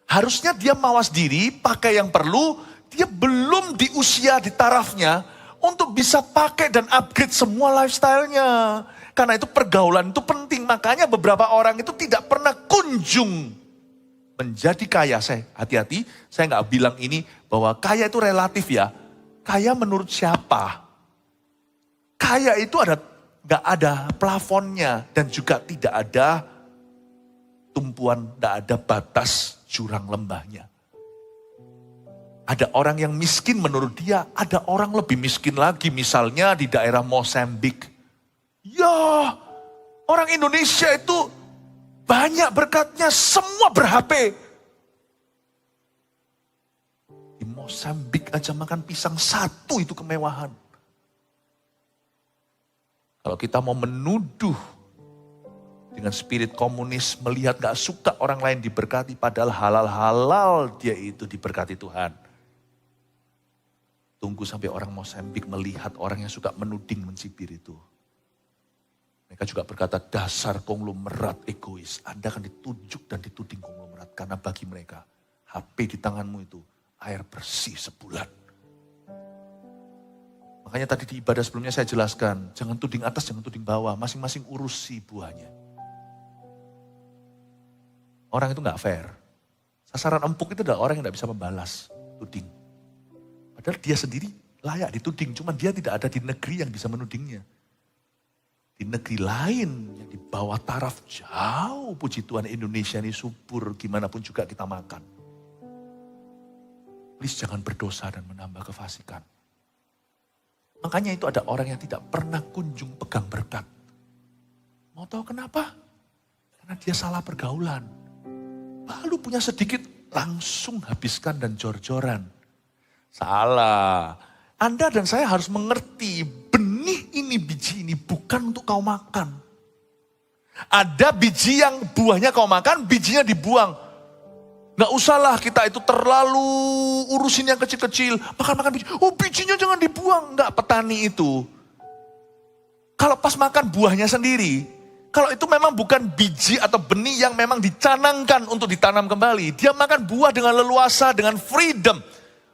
Harusnya dia mawas diri, pakai yang perlu, dia belum di usia, di tarafnya, untuk bisa pakai dan upgrade semua lifestyle-nya. Karena itu pergaulan itu penting, makanya beberapa orang itu tidak pernah kunjung menjadi kaya. Saya hati-hati, saya nggak bilang ini bahwa kaya itu relatif ya. Kaya menurut siapa? Kaya itu nggak ada plafonnya dan juga tidak ada tumpuan, tidak ada batas jurang lembahnya. Ada orang yang miskin menurut dia, ada orang lebih miskin lagi, misalnya di daerah Mozambik. Ya, orang Indonesia itu banyak berkatnya, semua ber-HP. Di Mozambik aja makan pisang satu itu kemewahan. Kalau kita mau menuduh dengan spirit komunis, melihat gak suka orang lain diberkati, padahal halal-halal dia itu diberkati Tuhan. Tunggu sampai orang Mozambik melihat orang yang suka menuding, mencibir itu. Mereka juga berkata, dasar konglomerat egois. Anda akan ditunjuk dan dituding konglomerat. Karena bagi mereka, HP di tanganmu itu air bersih sebulan. Makanya tadi di ibadah sebelumnya saya jelaskan, jangan tuding atas, jangan tuding bawah. Masing-masing urusi buahnya. Orang itu gak fair. Sasaran empuk itu adalah orang yang gak bisa membalas tuding. Padahal dia sendiri layak dituding, cuman dia tidak ada di negeri yang bisa menudingnya. Di negeri lain yang di bawah taraf jauh, puji Tuhan Indonesia ini subur, gimana pun juga kita makan. Please jangan berdosa dan menambah kefasikan. Makanya itu ada orang yang tidak pernah kunjung pegang berkat. Mau tahu kenapa? Karena dia salah pergaulan. Lalu punya sedikit, langsung habiskan dan jor-joran. Salah. Anda dan saya harus mengerti benih ini, biji ini bukan untuk kau makan. Ada biji yang buahnya kau makan, bijinya dibuang. Gak usahlah kita itu terlalu urusin yang kecil-kecil. Makan-makan biji, oh bijinya jangan dibuang. Enggak, petani itu. Kalau pas makan buahnya sendiri, kalau itu memang bukan biji atau benih yang memang dicanangkan untuk ditanam kembali. Dia makan buah dengan leluasa, dengan freedom.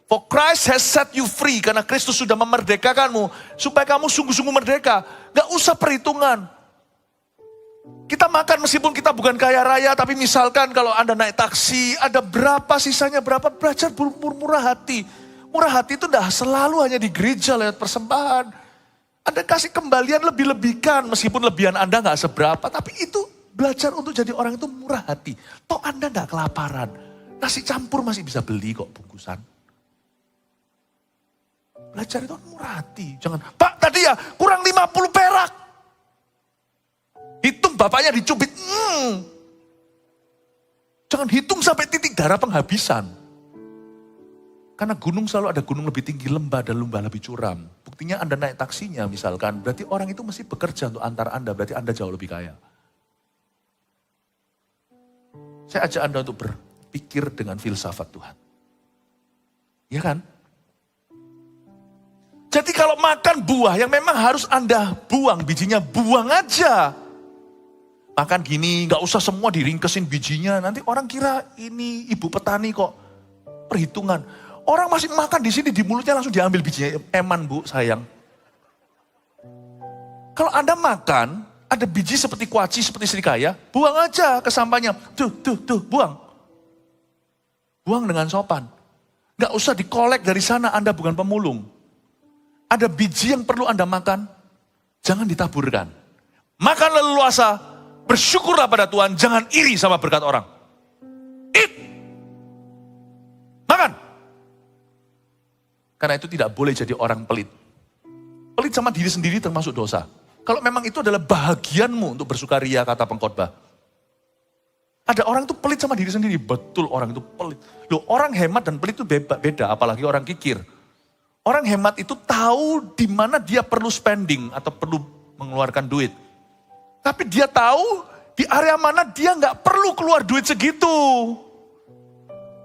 For Christ has set you free. Karena Kristus sudah memerdekakanmu. Supaya kamu sungguh-sungguh merdeka. Gak usah perhitungan. Kita makan meskipun kita bukan kaya raya. Tapi misalkan kalau Anda naik taksi. Ada berapa sisanya berapa. Belajar murah hati. Murah hati itu tidak selalu hanya di gereja lewat persembahan. Anda kasih kembalian lebih-lebihkan. Meskipun lebihan Anda gak seberapa. Tapi itu belajar untuk jadi orang itu murah hati. Toh Anda gak kelaparan. Nasi campur masih bisa beli kok bungkusan. Belajar itu murah hati. Jangan, Pak tadi ya kurang 50 perak. Hitung bapaknya dicubit. Jangan hitung sampai titik darah penghabisan. Karena gunung selalu ada gunung lebih tinggi lembah dan lembah lebih curam. Buktinya Anda naik taksinya misalkan. Berarti orang itu mesti bekerja untuk antar Anda. Berarti Anda jauh lebih kaya. Saya ajak Anda untuk berpikir dengan filsafat Tuhan. Iya kan? Jadi kalau makan buah yang memang harus Anda buang, bijinya buang aja. Makan gini, gak usah semua diringkesin bijinya. Nanti orang kira ini ibu petani kok. Perhitungan. Orang masih makan di sini, di mulutnya langsung diambil bijinya. Eman bu, sayang. Kalau Anda makan, ada biji seperti kuaci, seperti serikaya, buang aja ke sampahnya. Tuh, buang. Buang dengan sopan. Gak usah dikolek dari sana, Anda bukan pemulung. Ada biji yang perlu Anda makan, jangan ditaburkan. Makan leluasa, bersyukurlah pada Tuhan, jangan iri sama berkat orang. Eat. Makan. Karena itu tidak boleh jadi orang pelit. Pelit sama diri sendiri termasuk dosa. Kalau memang itu adalah bahagianmu untuk bersukaria, kata pengkhotbah. Ada orang itu pelit sama diri sendiri, betul orang itu pelit. Loh, orang hemat dan pelit itu beda, apalagi orang kikir. Orang hemat itu tahu di mana dia perlu spending atau perlu mengeluarkan duit. Tapi dia tahu di area mana dia nggak perlu keluar duit segitu.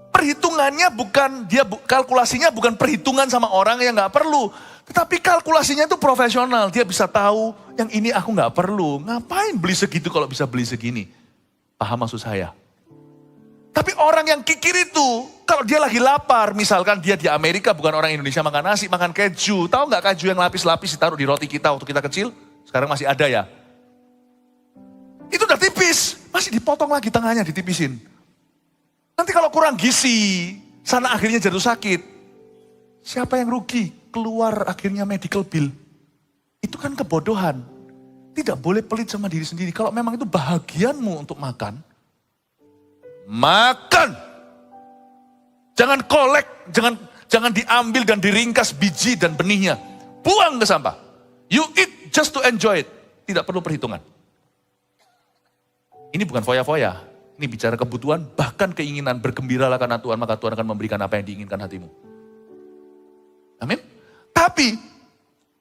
Perhitungannya bukan, kalkulasinya bukan perhitungan sama orang yang nggak perlu. Tetapi kalkulasinya itu profesional. Dia bisa tahu yang ini aku nggak perlu. Ngapain beli segitu kalau bisa beli segini? Paham maksud saya? Tapi orang yang kikir itu, kalau dia lagi lapar, misalkan dia di Amerika, bukan orang Indonesia makan nasi, makan keju. Tahu nggak keju yang lapis-lapis ditaruh di roti kita waktu kita kecil? Sekarang masih ada ya. Itu udah tipis, masih dipotong lagi tengahnya, ditipisin. Nanti kalau kurang gizi, sana akhirnya jatuh sakit. Siapa yang rugi? Keluar akhirnya medical bill. Itu kan kebodohan. Tidak boleh pelit sama diri sendiri. Kalau memang itu bahagianmu untuk makan, makan. Jangan kolek, jangan diambil dan diringkas biji dan benihnya. Buang ke sampah. You eat just to enjoy it. Tidak perlu perhitungan. Ini bukan foya-foya. Ini bicara kebutuhan, bahkan keinginan. Bergembiralah karena Tuhan, maka Tuhan akan memberikan apa yang diinginkan hatimu. Amin. Tapi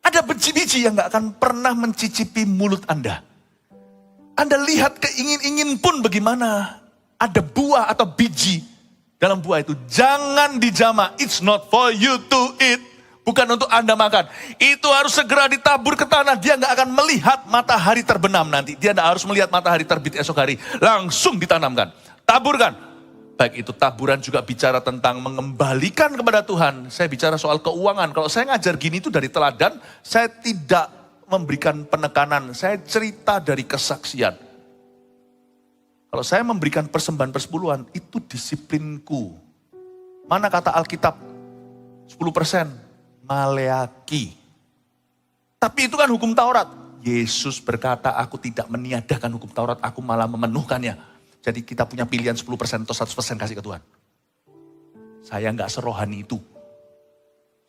ada biji-biji yang gak akan pernah mencicipi mulut Anda. Anda lihat keingin-ingin pun bagaimana. Ada buah atau biji dalam buah itu. Jangan dijama. It's not for you to eat. Bukan untuk Anda makan. Itu harus segera ditabur ke tanah. Dia nggak akan melihat matahari terbenam nanti. Dia nggak harus melihat matahari terbit esok hari. Langsung ditanamkan. Taburkan. Baik itu taburan juga bicara tentang mengembalikan kepada Tuhan. Saya bicara soal keuangan. Kalau saya ngajar gini itu dari teladan, saya tidak memberikan penekanan. Saya cerita dari kesaksian. Kalau saya memberikan persembahan persepuluhan, itu disiplinku. Mana kata Alkitab? 10%. Maleaki. Tapi itu kan hukum Taurat. Yesus berkata, aku tidak meniadakan hukum Taurat, aku malah memenuhkannya. Jadi kita punya pilihan 10% atau 100% kasih ke Tuhan. Saya nggak serohani itu.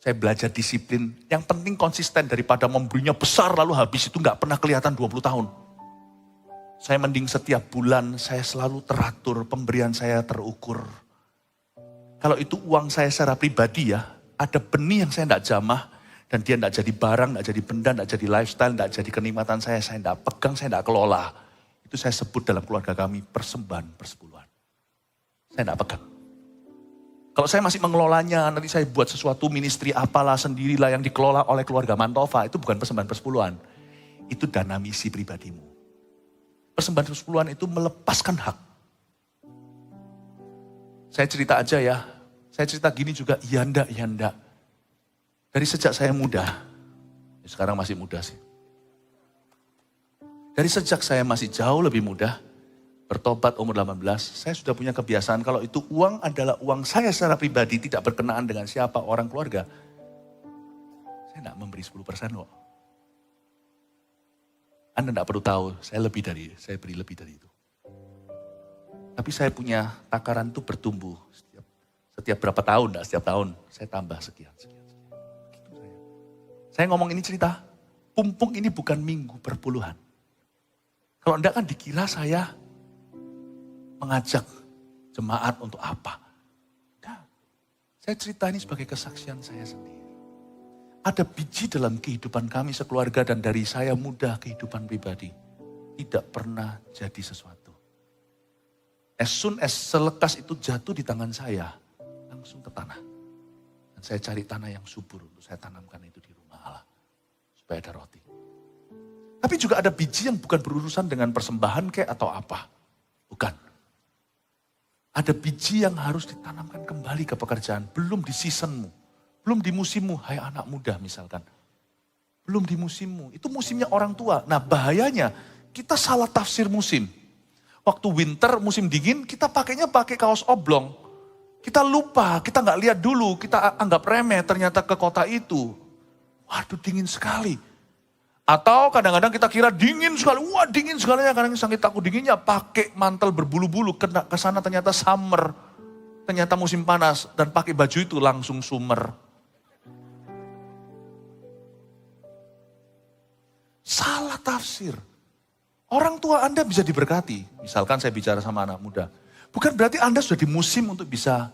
Saya belajar disiplin. Yang penting konsisten daripada memberinya besar lalu habis itu nggak pernah kelihatan 20 tahun. Saya mending setiap bulan saya selalu teratur, pemberian saya terukur. Kalau itu uang saya secara pribadi ya, ada benih yang saya tidak jamah, dan dia tidak jadi barang, tidak jadi benda, tidak jadi lifestyle, tidak jadi kenikmatan saya tidak pegang, saya tidak kelola. Itu saya sebut dalam keluarga kami persembahan persepuluhan. Saya tidak pegang. Kalau saya masih mengelolanya, nanti saya buat sesuatu ministry apalah sendirilah yang dikelola oleh keluarga Mantova, itu bukan persembahan persepuluhan. Itu dana misi pribadimu. Persembahan persepuluhan itu melepaskan hak. Saya cerita aja ya. Saya cerita gini juga, iya ndak. Dari sejak saya muda, sekarang masih muda sih. Dari sejak saya masih jauh lebih muda, bertobat umur 18, saya sudah punya kebiasaan kalau itu uang adalah uang saya secara pribadi, tidak berkenaan dengan siapa orang keluarga. Saya tidak memberi 10% kok. Anda tidak perlu tahu, saya beri lebih dari itu. Tapi saya punya takaran itu bertumbuh. Setiap berapa tahun, enggak setiap tahun, saya tambah sekian. Gitu saya ngomong ini cerita, pumpung ini bukan minggu perpuluhan. Kalau enggak kan dikira saya mengajak jemaat untuk apa. Enggak, saya cerita ini sebagai kesaksian saya sendiri. Ada biji dalam kehidupan kami sekeluarga dan dari saya muda kehidupan pribadi. Tidak pernah jadi sesuatu. As soon as selekas itu jatuh di tangan saya, langsung ke tanah. Dan saya cari tanah yang subur untuk saya tanamkan itu di rumah Allah. Supaya ada roti. Tapi juga ada biji yang bukan berurusan dengan persembahan kayak atau apa. Bukan. Ada biji yang harus ditanamkan kembali ke pekerjaan. Belum di seasonmu. Belum di musimmu. Hai anak muda misalkan. Belum di musimmu. Itu musimnya orang tua. Nah bahayanya kita salah tafsir musim. Waktu winter musim dingin kita pakainya pakai kaos oblong. Kita lupa, kita nggak lihat dulu, kita anggap remeh ternyata ke kota itu. Waduh dingin sekali. Atau kadang-kadang kita kira dingin sekali, wah dingin sekali ya, kadang sakit takut dinginnya pakai mantel berbulu-bulu, kena ke sana ternyata summer, ternyata musim panas dan pakai baju itu langsung summer. Salah tafsir. Orang tua Anda bisa diberkati, misalkan saya bicara sama anak muda. Bukan berarti Anda sudah di musim untuk bisa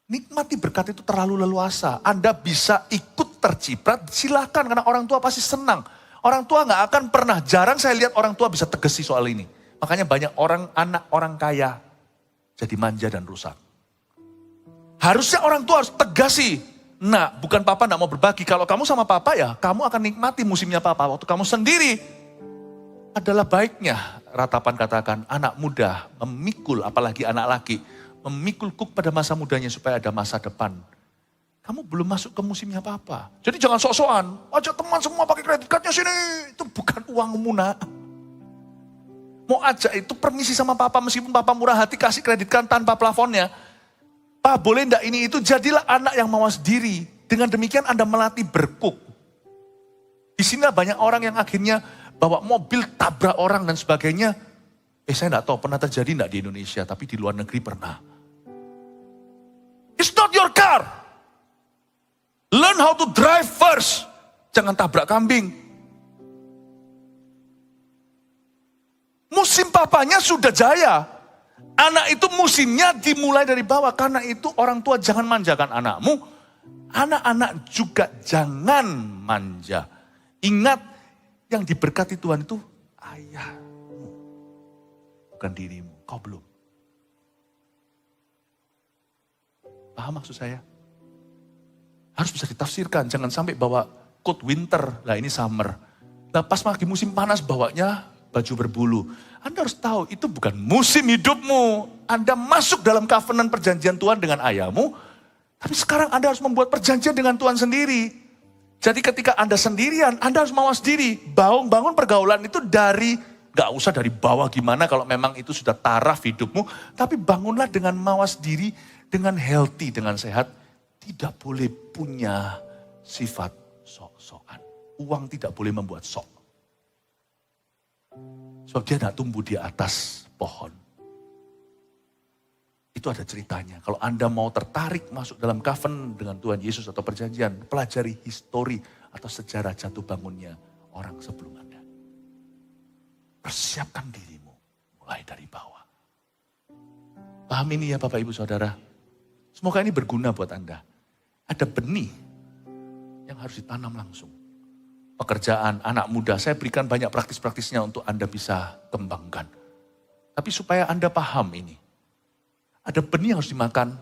nikmati berkat itu terlalu leluasa. Anda bisa ikut terciprat, silakan karena orang tua pasti senang. Orang tua nggak akan pernah, jarang saya lihat orang tua bisa tegesi soal ini. Makanya banyak anak orang kaya jadi manja dan rusak. Harusnya orang tua harus tegasi. Nah, bukan papa nggak mau berbagi. Kalau kamu sama papa ya, kamu akan nikmati musimnya papa. Waktu kamu sendiri, adalah baiknya ratapan katakan anak muda memikul, apalagi anak laki, memikul kuk pada masa mudanya supaya ada masa depan. Kamu belum masuk ke musimnya apa-apa. Jadi jangan sok-sokan, ajak teman semua pakai kredit cardnya sini. Itu bukan uangmu nak. Mau ajak itu permisi sama papa, meskipun papa murah hati kasih kredit card tanpa plafonnya. Pak boleh enggak ini itu, jadilah anak yang mawas diri. Dengan demikian Anda melatih berkuk. Di sini banyak orang yang akhirnya bawa mobil, tabrak orang dan sebagainya. Saya enggak tahu pernah terjadi enggak di Indonesia, tapi di luar negeri pernah. It's not your car. Learn how to drive first. Jangan tabrak kambing. Musim papanya sudah jaya. Anak itu musimnya dimulai dari bawah. Karena itu orang tua jangan manjakan anakmu. Anak-anak juga jangan manja. Ingat, yang diberkati Tuhan itu ayahmu. Bukan dirimu, kau belum. Paham maksud saya? Harus bisa ditafsirkan, jangan sampai bawa coat winter, lah ini summer. Nah pas lagi musim panas bawanya baju berbulu. Anda harus tahu itu bukan musim hidupmu. Anda masuk dalam covenant perjanjian Tuhan dengan ayahmu, tapi sekarang Anda harus membuat perjanjian dengan Tuhan sendiri. Jadi ketika Anda sendirian, Anda harus mawas diri. Bangun pergaulan itu dari, gak usah dari bawah gimana kalau memang itu sudah taraf hidupmu. Tapi bangunlah dengan mawas diri, dengan healthy, dengan sehat. Tidak boleh punya sifat sok-sokan. Uang tidak boleh membuat sok. Sebab dia tidak tumbuh di atas pohon. Itu ada ceritanya. Kalau Anda mau tertarik masuk dalam covenant dengan Tuhan Yesus atau perjanjian, pelajari histori atau sejarah jatuh bangunnya orang sebelum Anda. Persiapkan dirimu mulai dari bawah. Paham ini ya Bapak Ibu Saudara? Semoga ini berguna buat Anda. Ada benih yang harus ditanam langsung. Pekerjaan, anak muda, saya berikan banyak praktis-praktisnya untuk Anda bisa kembangkan. Tapi supaya Anda paham ini, ada benih yang harus dimakan,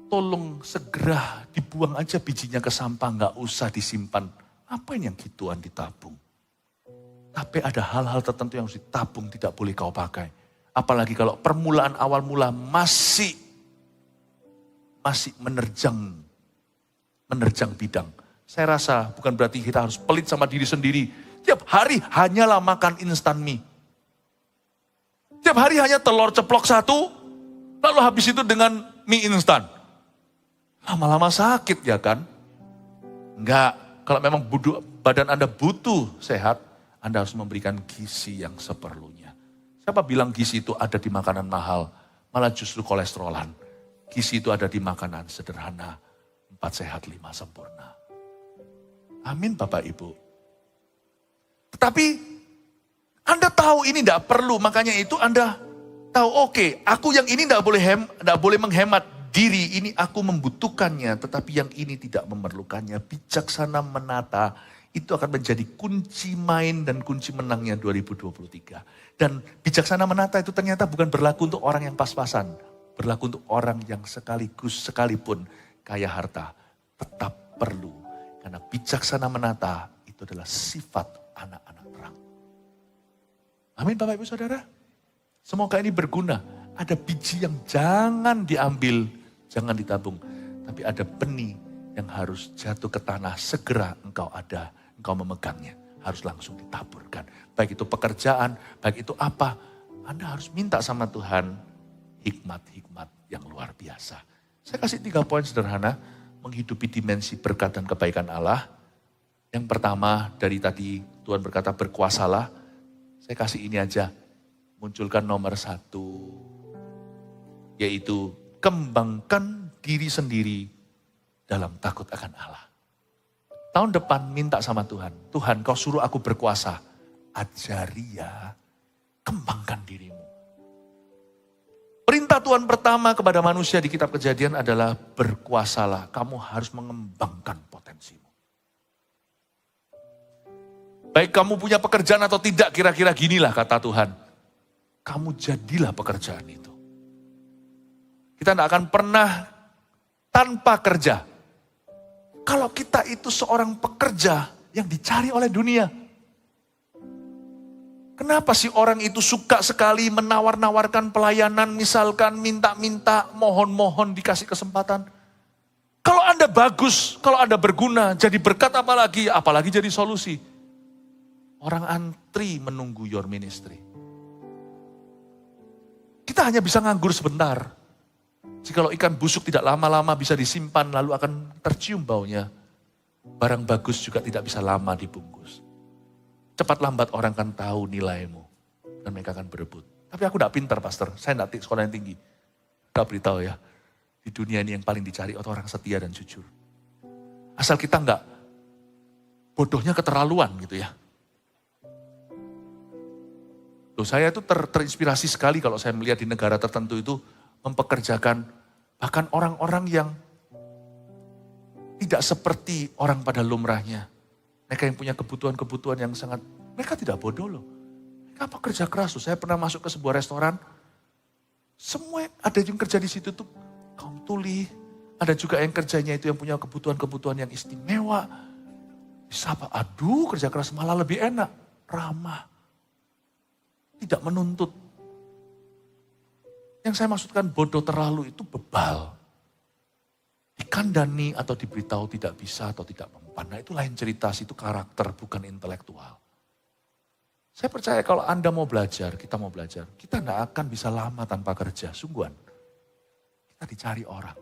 tolong segera dibuang aja bijinya ke sampah, nggak usah disimpan. Apa ini yang gituan ditabung? Tapi ada hal-hal tertentu yang harus ditabung, tidak boleh kau pakai. Apalagi kalau permulaan awal mula masih menerjang bidang. Saya rasa bukan berarti kita harus pelit sama diri sendiri. Tiap hari hanyalah makan instan mie. Tiap hari hanya telur ceplok satu, lalu habis itu dengan mie instan. Lama-lama sakit ya kan? Enggak, kalau memang badan Anda butuh sehat, Anda harus memberikan gizi yang seperlunya. Siapa bilang gizi itu ada di makanan mahal, malah justru kolesterolan. Gizi itu ada di makanan sederhana, 4 sehat 5 sempurna. Amin Bapak Ibu. Tetapi Anda tahu ini tidak perlu, makanya itu Anda tahu oke, aku yang ini tidak boleh menghemat diri, ini aku membutuhkannya, tetapi yang ini tidak memerlukannya. Bijaksana menata, itu akan menjadi kunci main dan kunci menangnya 2023. Dan bijaksana menata itu ternyata bukan berlaku untuk orang yang pas-pasan, berlaku untuk orang yang sekalipun kaya harta, tetap perlu. Karena bijaksana menata itu adalah sifat anak-anak terang. Amin Bapak Ibu Saudara. Semoga ini berguna. Ada biji yang jangan diambil, jangan ditabung. Tapi ada benih yang harus jatuh ke tanah, segera engkau memegangnya. Harus langsung ditaburkan. Baik itu pekerjaan, baik itu apa. Anda harus minta sama Tuhan hikmat-hikmat yang luar biasa. Saya kasih 3 poin sederhana, menghidupi dimensi berkat dan kebaikan Allah. Yang pertama dari tadi Tuhan berkata berkuasalah. Saya kasih ini aja, munculkan nomor 1. Yaitu kembangkan diri sendiri dalam takut akan Allah. Tahun depan minta sama Tuhan, Tuhan kau suruh aku berkuasa. Ajari ya, kembangkan dirimu. Perintah Tuhan pertama kepada manusia di kitab Kejadian adalah berkuasalah. Kamu harus mengembangkan potensimu. Baik kamu punya pekerjaan atau tidak, kira-kira ginilah kata Tuhan. Kamu jadilah pekerjaan itu. Kita tidak akan pernah tanpa kerja. Kalau kita itu seorang pekerja yang dicari oleh dunia. Kenapa sih orang itu suka sekali menawar-nawarkan pelayanan, misalkan minta-minta, mohon-mohon dikasih kesempatan. Kalau Anda bagus, kalau Anda berguna, jadi berkat apalagi jadi solusi. Orang antri menunggu your ministry. Kita hanya bisa nganggur sebentar. Jikalau ikan busuk tidak lama-lama bisa disimpan, lalu akan tercium baunya. Barang bagus juga tidak bisa lama dibungkus. Cepat lambat orang akan tahu nilaimu. Dan mereka akan berebut. Tapi aku tidak pintar pastor, saya tidak sekolah yang tinggi. Gak beritahu ya, di dunia ini yang paling dicari orang setia dan jujur. Asal kita enggak bodohnya keterlaluan gitu ya. Loh, saya itu terinspirasi sekali kalau saya melihat di negara tertentu itu mempekerjakan bahkan orang-orang yang tidak seperti orang pada lumrahnya. Mereka yang punya kebutuhan-kebutuhan yang sangat, mereka tidak bodoh loh. Mereka kerja keras loh. Saya pernah masuk ke sebuah restoran, semua ada yang kerja di situ tuh kaum tuli, Ada juga yang kerjanya itu yang punya kebutuhan-kebutuhan yang istimewa. Disapa, aduh kerja keras malah lebih enak. Ramah. Tidak menuntut. Yang saya maksudkan bodoh terlalu itu bebal. Dikandani atau diberitahu tidak bisa atau tidak mempan. Nah itu lain cerita, itu karakter bukan intelektual. Saya percaya kalau Anda mau belajar, kita mau belajar. Kita tidak akan bisa lama tanpa kerja, sungguhan. Kita dicari orang.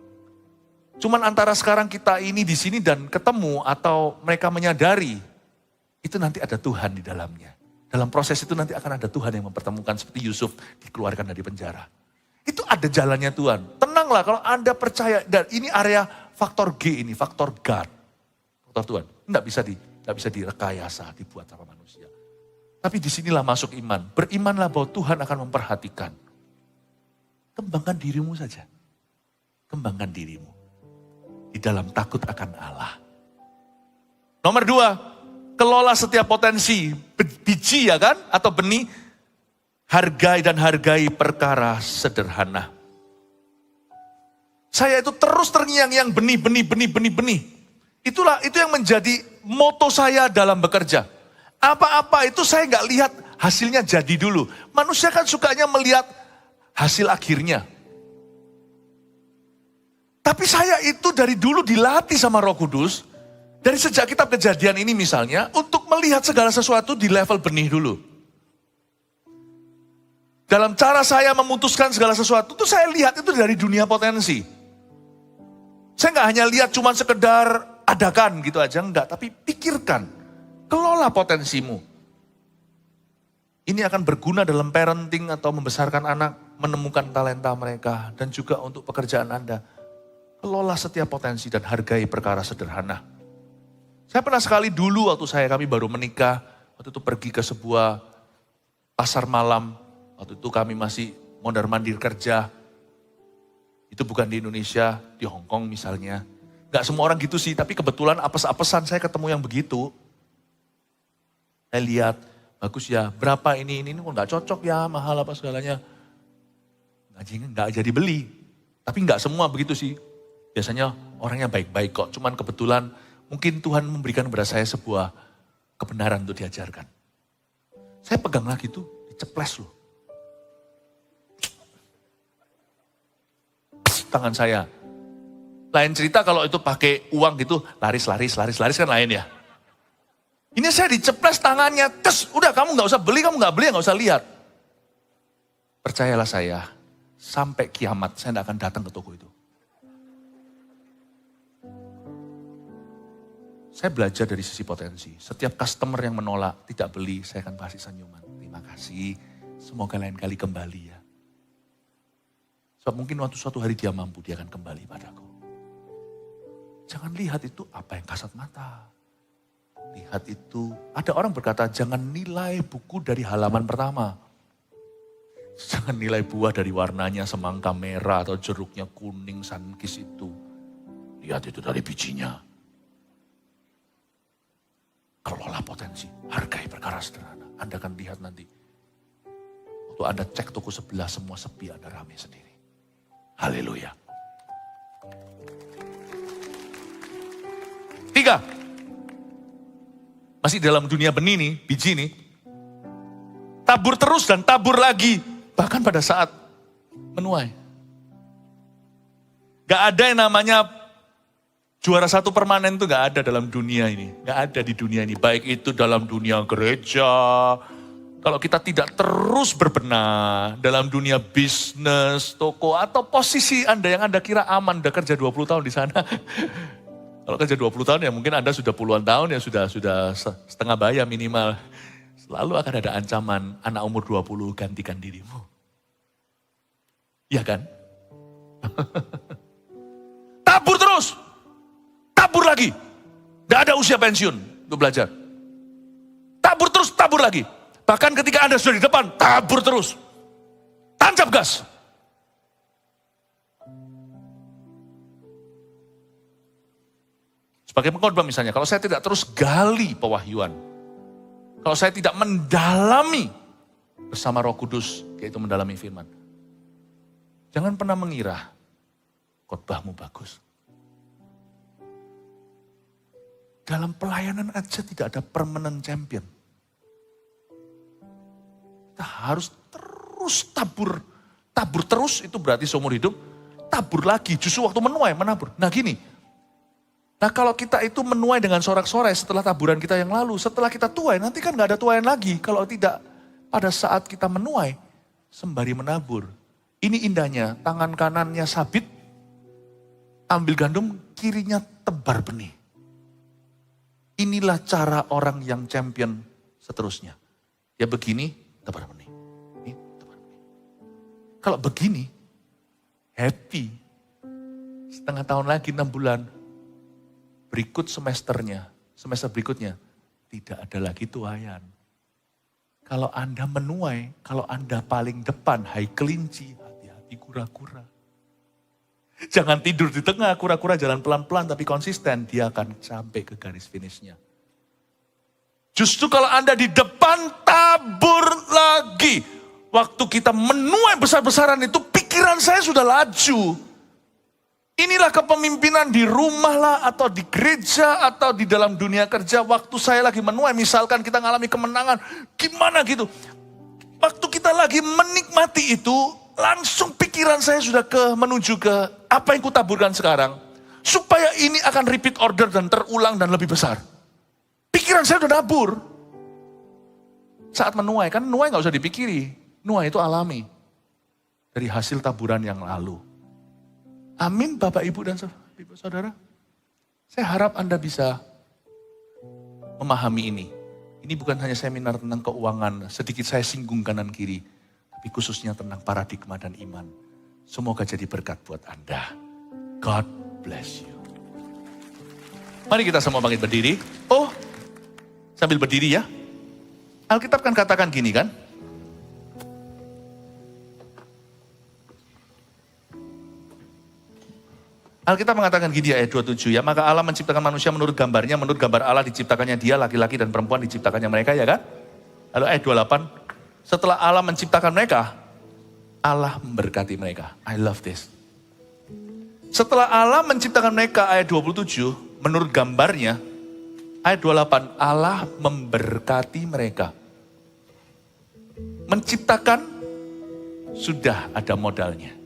Cuman antara sekarang kita ini di sini dan ketemu atau mereka menyadari, itu nanti ada Tuhan di dalamnya. Dalam proses itu nanti akan ada Tuhan yang mempertemukan seperti Yusuf dikeluarkan dari penjara. Itu ada jalannya Tuhan. Tenanglah kalau Anda percaya, dan ini area faktor G ini, faktor God. Faktor Tuhan. Tidak bisa direkayasa, dibuat sama manusia. Tapi disinilah masuk iman. Berimanlah bahwa Tuhan akan memperhatikan. Kembangkan dirimu saja. Kembangkan dirimu. Di dalam takut akan Allah. Nomor 2, kelola setiap potensi. Biji ya kan? Atau benih. Hargai perkara sederhana. Saya itu terus terngiang-ngiang benih. Itu yang menjadi moto saya dalam bekerja. Apa-apa itu saya nggak lihat hasilnya jadi dulu. Manusia kan sukanya melihat hasil akhirnya. Tapi saya itu dari dulu dilatih sama Roh Kudus. Dari sejak kitab Kejadian ini misalnya, untuk melihat segala sesuatu di level benih dulu. Dalam cara saya memutuskan segala sesuatu, itu saya lihat itu dari dunia potensi. Saya nggak hanya lihat cuma sekedar adakan gitu aja, enggak. Tapi pikirkan. Kelola potensimu. Ini akan berguna dalam parenting atau membesarkan anak, menemukan talenta mereka, dan juga untuk pekerjaan Anda. Kelola setiap potensi dan hargai perkara sederhana. Saya pernah sekali dulu waktu kami baru menikah, waktu itu pergi ke sebuah pasar malam, waktu itu kami masih mondar-mandir kerja. Itu bukan di Indonesia, di Hong Kong misalnya. Gak semua orang gitu sih, tapi kebetulan apes-apesan saya ketemu yang begitu. Saya lihat, bagus ya, berapa ini kok gak cocok ya, mahal apa segalanya. Gak jadi beli. Tapi gak semua begitu sih. Biasanya orangnya baik-baik kok, cuman kebetulan mungkin Tuhan memberikan kepada saya sebuah kebenaran untuk diajarkan. Saya pegang lagi tuh, diceples loh. Tangan saya. Lain cerita kalau itu pakai uang gitu, laris kan lain ya. Ini saya diceples tangannya, tes, udah kamu gak usah beli, kamu gak usah lihat. Percayalah saya, sampai kiamat saya gak akan datang ke toko itu. Saya belajar dari sisi potensi. Setiap customer yang menolak, tidak beli, saya akan kasih senyuman. Terima kasih, semoga lain kali kembali ya. Sebab mungkin waktu suatu hari dia mampu, dia akan kembali padaku. Jangan lihat itu apa yang kasat mata. Lihat itu, ada orang berkata jangan nilai buku dari halaman pertama. Jangan nilai buah dari warnanya semangka merah atau jeruknya kuning sankis itu. Lihat itu dari bijinya. Kelola potensi, hargai perkara sederhana. Anda akan lihat nanti. Waktu Anda cek toko sebelah semua sepi, Anda rame sendiri. Haleluya. 3. Masih dalam dunia benih nih, biji nih. Tabur terus dan tabur lagi. Bahkan pada saat menuai. Gak ada yang namanya juara satu permanen itu gak ada dalam dunia ini. Gak ada di dunia ini. Baik itu dalam dunia gereja. Kalau kita tidak terus berbenah dalam dunia bisnis, toko, atau posisi Anda yang Anda kira aman, udah kerja 20 tahun di sana. Kalau kerja 20 tahun ya mungkin Anda sudah puluhan tahun ya sudah setengah bayar minimal. Selalu akan ada ancaman anak umur 20 gantikan dirimu. Iya kan? Tabur terus. Tabur lagi. Gak ada usia pensiun untuk belajar. Tabur terus, tabur lagi. Bahkan ketika Anda sudah di depan, tabur terus. Tancap gas. Sebagai pengkhotbah misalnya, kalau saya tidak terus gali pewahyuan, kalau saya tidak mendalami bersama Roh Kudus, yaitu mendalami firman, jangan pernah mengira khotbahmu bagus. Dalam pelayanan aja tidak ada permanent champion. Kita harus terus tabur. Tabur terus itu berarti seumur hidup. Tabur lagi, justru waktu menuai, menabur. Nah gini, nah kalau kita itu menuai dengan sorak-sorai setelah taburan kita yang lalu, setelah kita tuai, nanti kan gak ada tuaian lagi. Kalau tidak, pada saat kita menuai, sembari menabur. Ini indahnya, tangan kanannya sabit, ambil gandum, kirinya tebar benih. Inilah cara orang yang champion seterusnya. Ya begini, tebar benih. Ini tebar benih. Kalau begini, happy. Setengah tahun lagi, 6 bulan. Berikut semesternya, semester berikutnya, tidak ada lagi tuaian. Kalau Anda menuai, kalau Anda paling depan, hai kelinci, hati-hati kura-kura. Jangan tidur di tengah, kura-kura jalan pelan-pelan tapi konsisten, dia akan sampai ke garis finishnya. Justru kalau Anda di depan, tabur lagi. Waktu kita menuai besar-besaran itu, pikiran saya sudah laju. Inilah kepemimpinan di rumah lah, atau di gereja, atau di dalam dunia kerja. Waktu saya lagi menuai, misalkan kita ngalami kemenangan, gimana gitu. Waktu kita lagi menikmati itu, langsung pikiran saya sudah menuju ke apa yang kutaburkan sekarang. Supaya ini akan repeat order dan terulang dan lebih besar. Pikiran saya sudah nabur. Saat menuai, kan menuai gak usah dipikiri. Nuai itu alami. Dari hasil taburan yang lalu. Amin Bapak Ibu dan Ibu Saudara. Saya harap Anda bisa memahami ini. Ini bukan hanya seminar tentang keuangan, sedikit saya singgung kanan kiri. Tapi khususnya tentang paradigma dan iman. Semoga jadi berkat buat Anda. God bless you. Mari kita semua bangkit berdiri. Oh, sambil berdiri ya. Alkitab kan katakan gini kan. Alkitab mengatakan gini ayat 27 ya, maka Allah menciptakan manusia menurut gambarnya, menurut gambar Allah diciptakannya dia, laki-laki dan perempuan diciptakannya mereka ya kan. Lalu ayat 28, setelah Allah menciptakan mereka, Allah memberkati mereka. I love this. Setelah Allah menciptakan mereka ayat 27, menurut gambarnya, ayat 28, Allah memberkati mereka. Menciptakan sudah ada modalnya.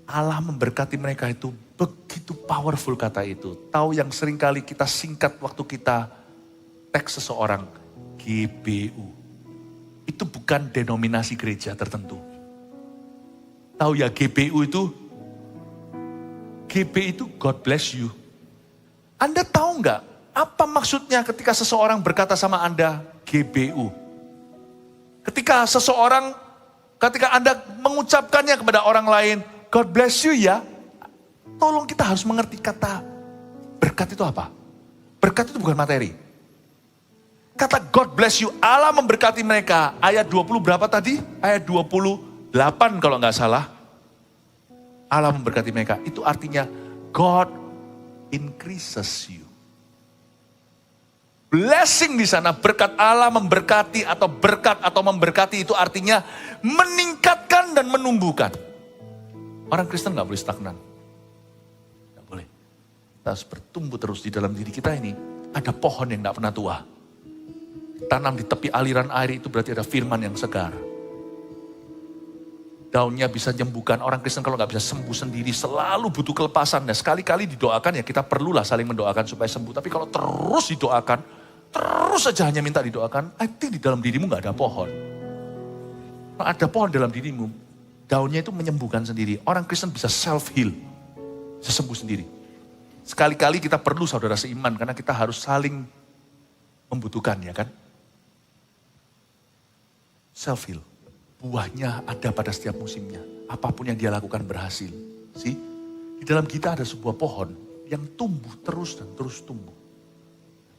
Allah memberkati mereka itu begitu powerful kata itu. Tahu yang seringkali kita singkat waktu kita teks seseorang, GBU. Itu bukan denominasi gereja tertentu. Tahu ya GBU itu? GB itu God bless you. Anda tahu nggak apa maksudnya ketika seseorang berkata sama Anda GBU? Ketika Anda mengucapkannya kepada orang lain, God bless you ya. Tolong kita harus mengerti kata berkat itu apa. Berkat itu bukan materi. Kata God bless you, Allah memberkati mereka. Ayat 20 berapa tadi? Ayat 28 kalau nggak salah. Allah memberkati mereka. Itu artinya God increases you. Blessing di sana, berkat Allah memberkati atau berkat atau memberkati itu artinya meningkatkan dan menumbuhkan. Orang Kristen gak boleh stagnan. Gak boleh. Kita harus bertumbuh terus di dalam diri kita ini. Ada pohon yang gak pernah tua. Tanam di tepi aliran air itu berarti ada firman yang segar. Daunnya bisa menyembuhkan. Orang Kristen kalau gak bisa sembuh sendiri selalu butuh kelepasan. Nah, sekali-kali didoakan ya kita perlulah saling mendoakan supaya sembuh. Tapi kalau terus didoakan, terus saja hanya minta didoakan, I think di dalam dirimu gak ada pohon. Kalau ada pohon dalam dirimu, daunnya itu menyembuhkan sendiri. Orang Kristen bisa self-heal. Bisa sembuh sendiri. Sekali-kali kita perlu saudara seiman. Karena kita harus saling membutuhkan ya kan. Self-heal. Buahnya ada pada setiap musimnya. Apapun yang dia lakukan berhasil. See? Di dalam kita ada sebuah pohon yang tumbuh terus dan terus tumbuh.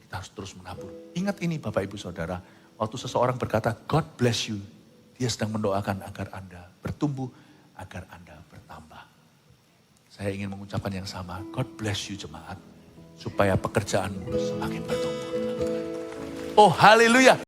Kita harus terus menabur. Ingat ini Bapak Ibu Saudara. Waktu seseorang berkata God bless you. Dia sedang mendoakan agar Anda bertumbuh, agar Anda bertambah. Saya ingin mengucapkan yang sama, God bless you jemaat, supaya pekerjaanmu semakin bertumbuh. Oh haleluya.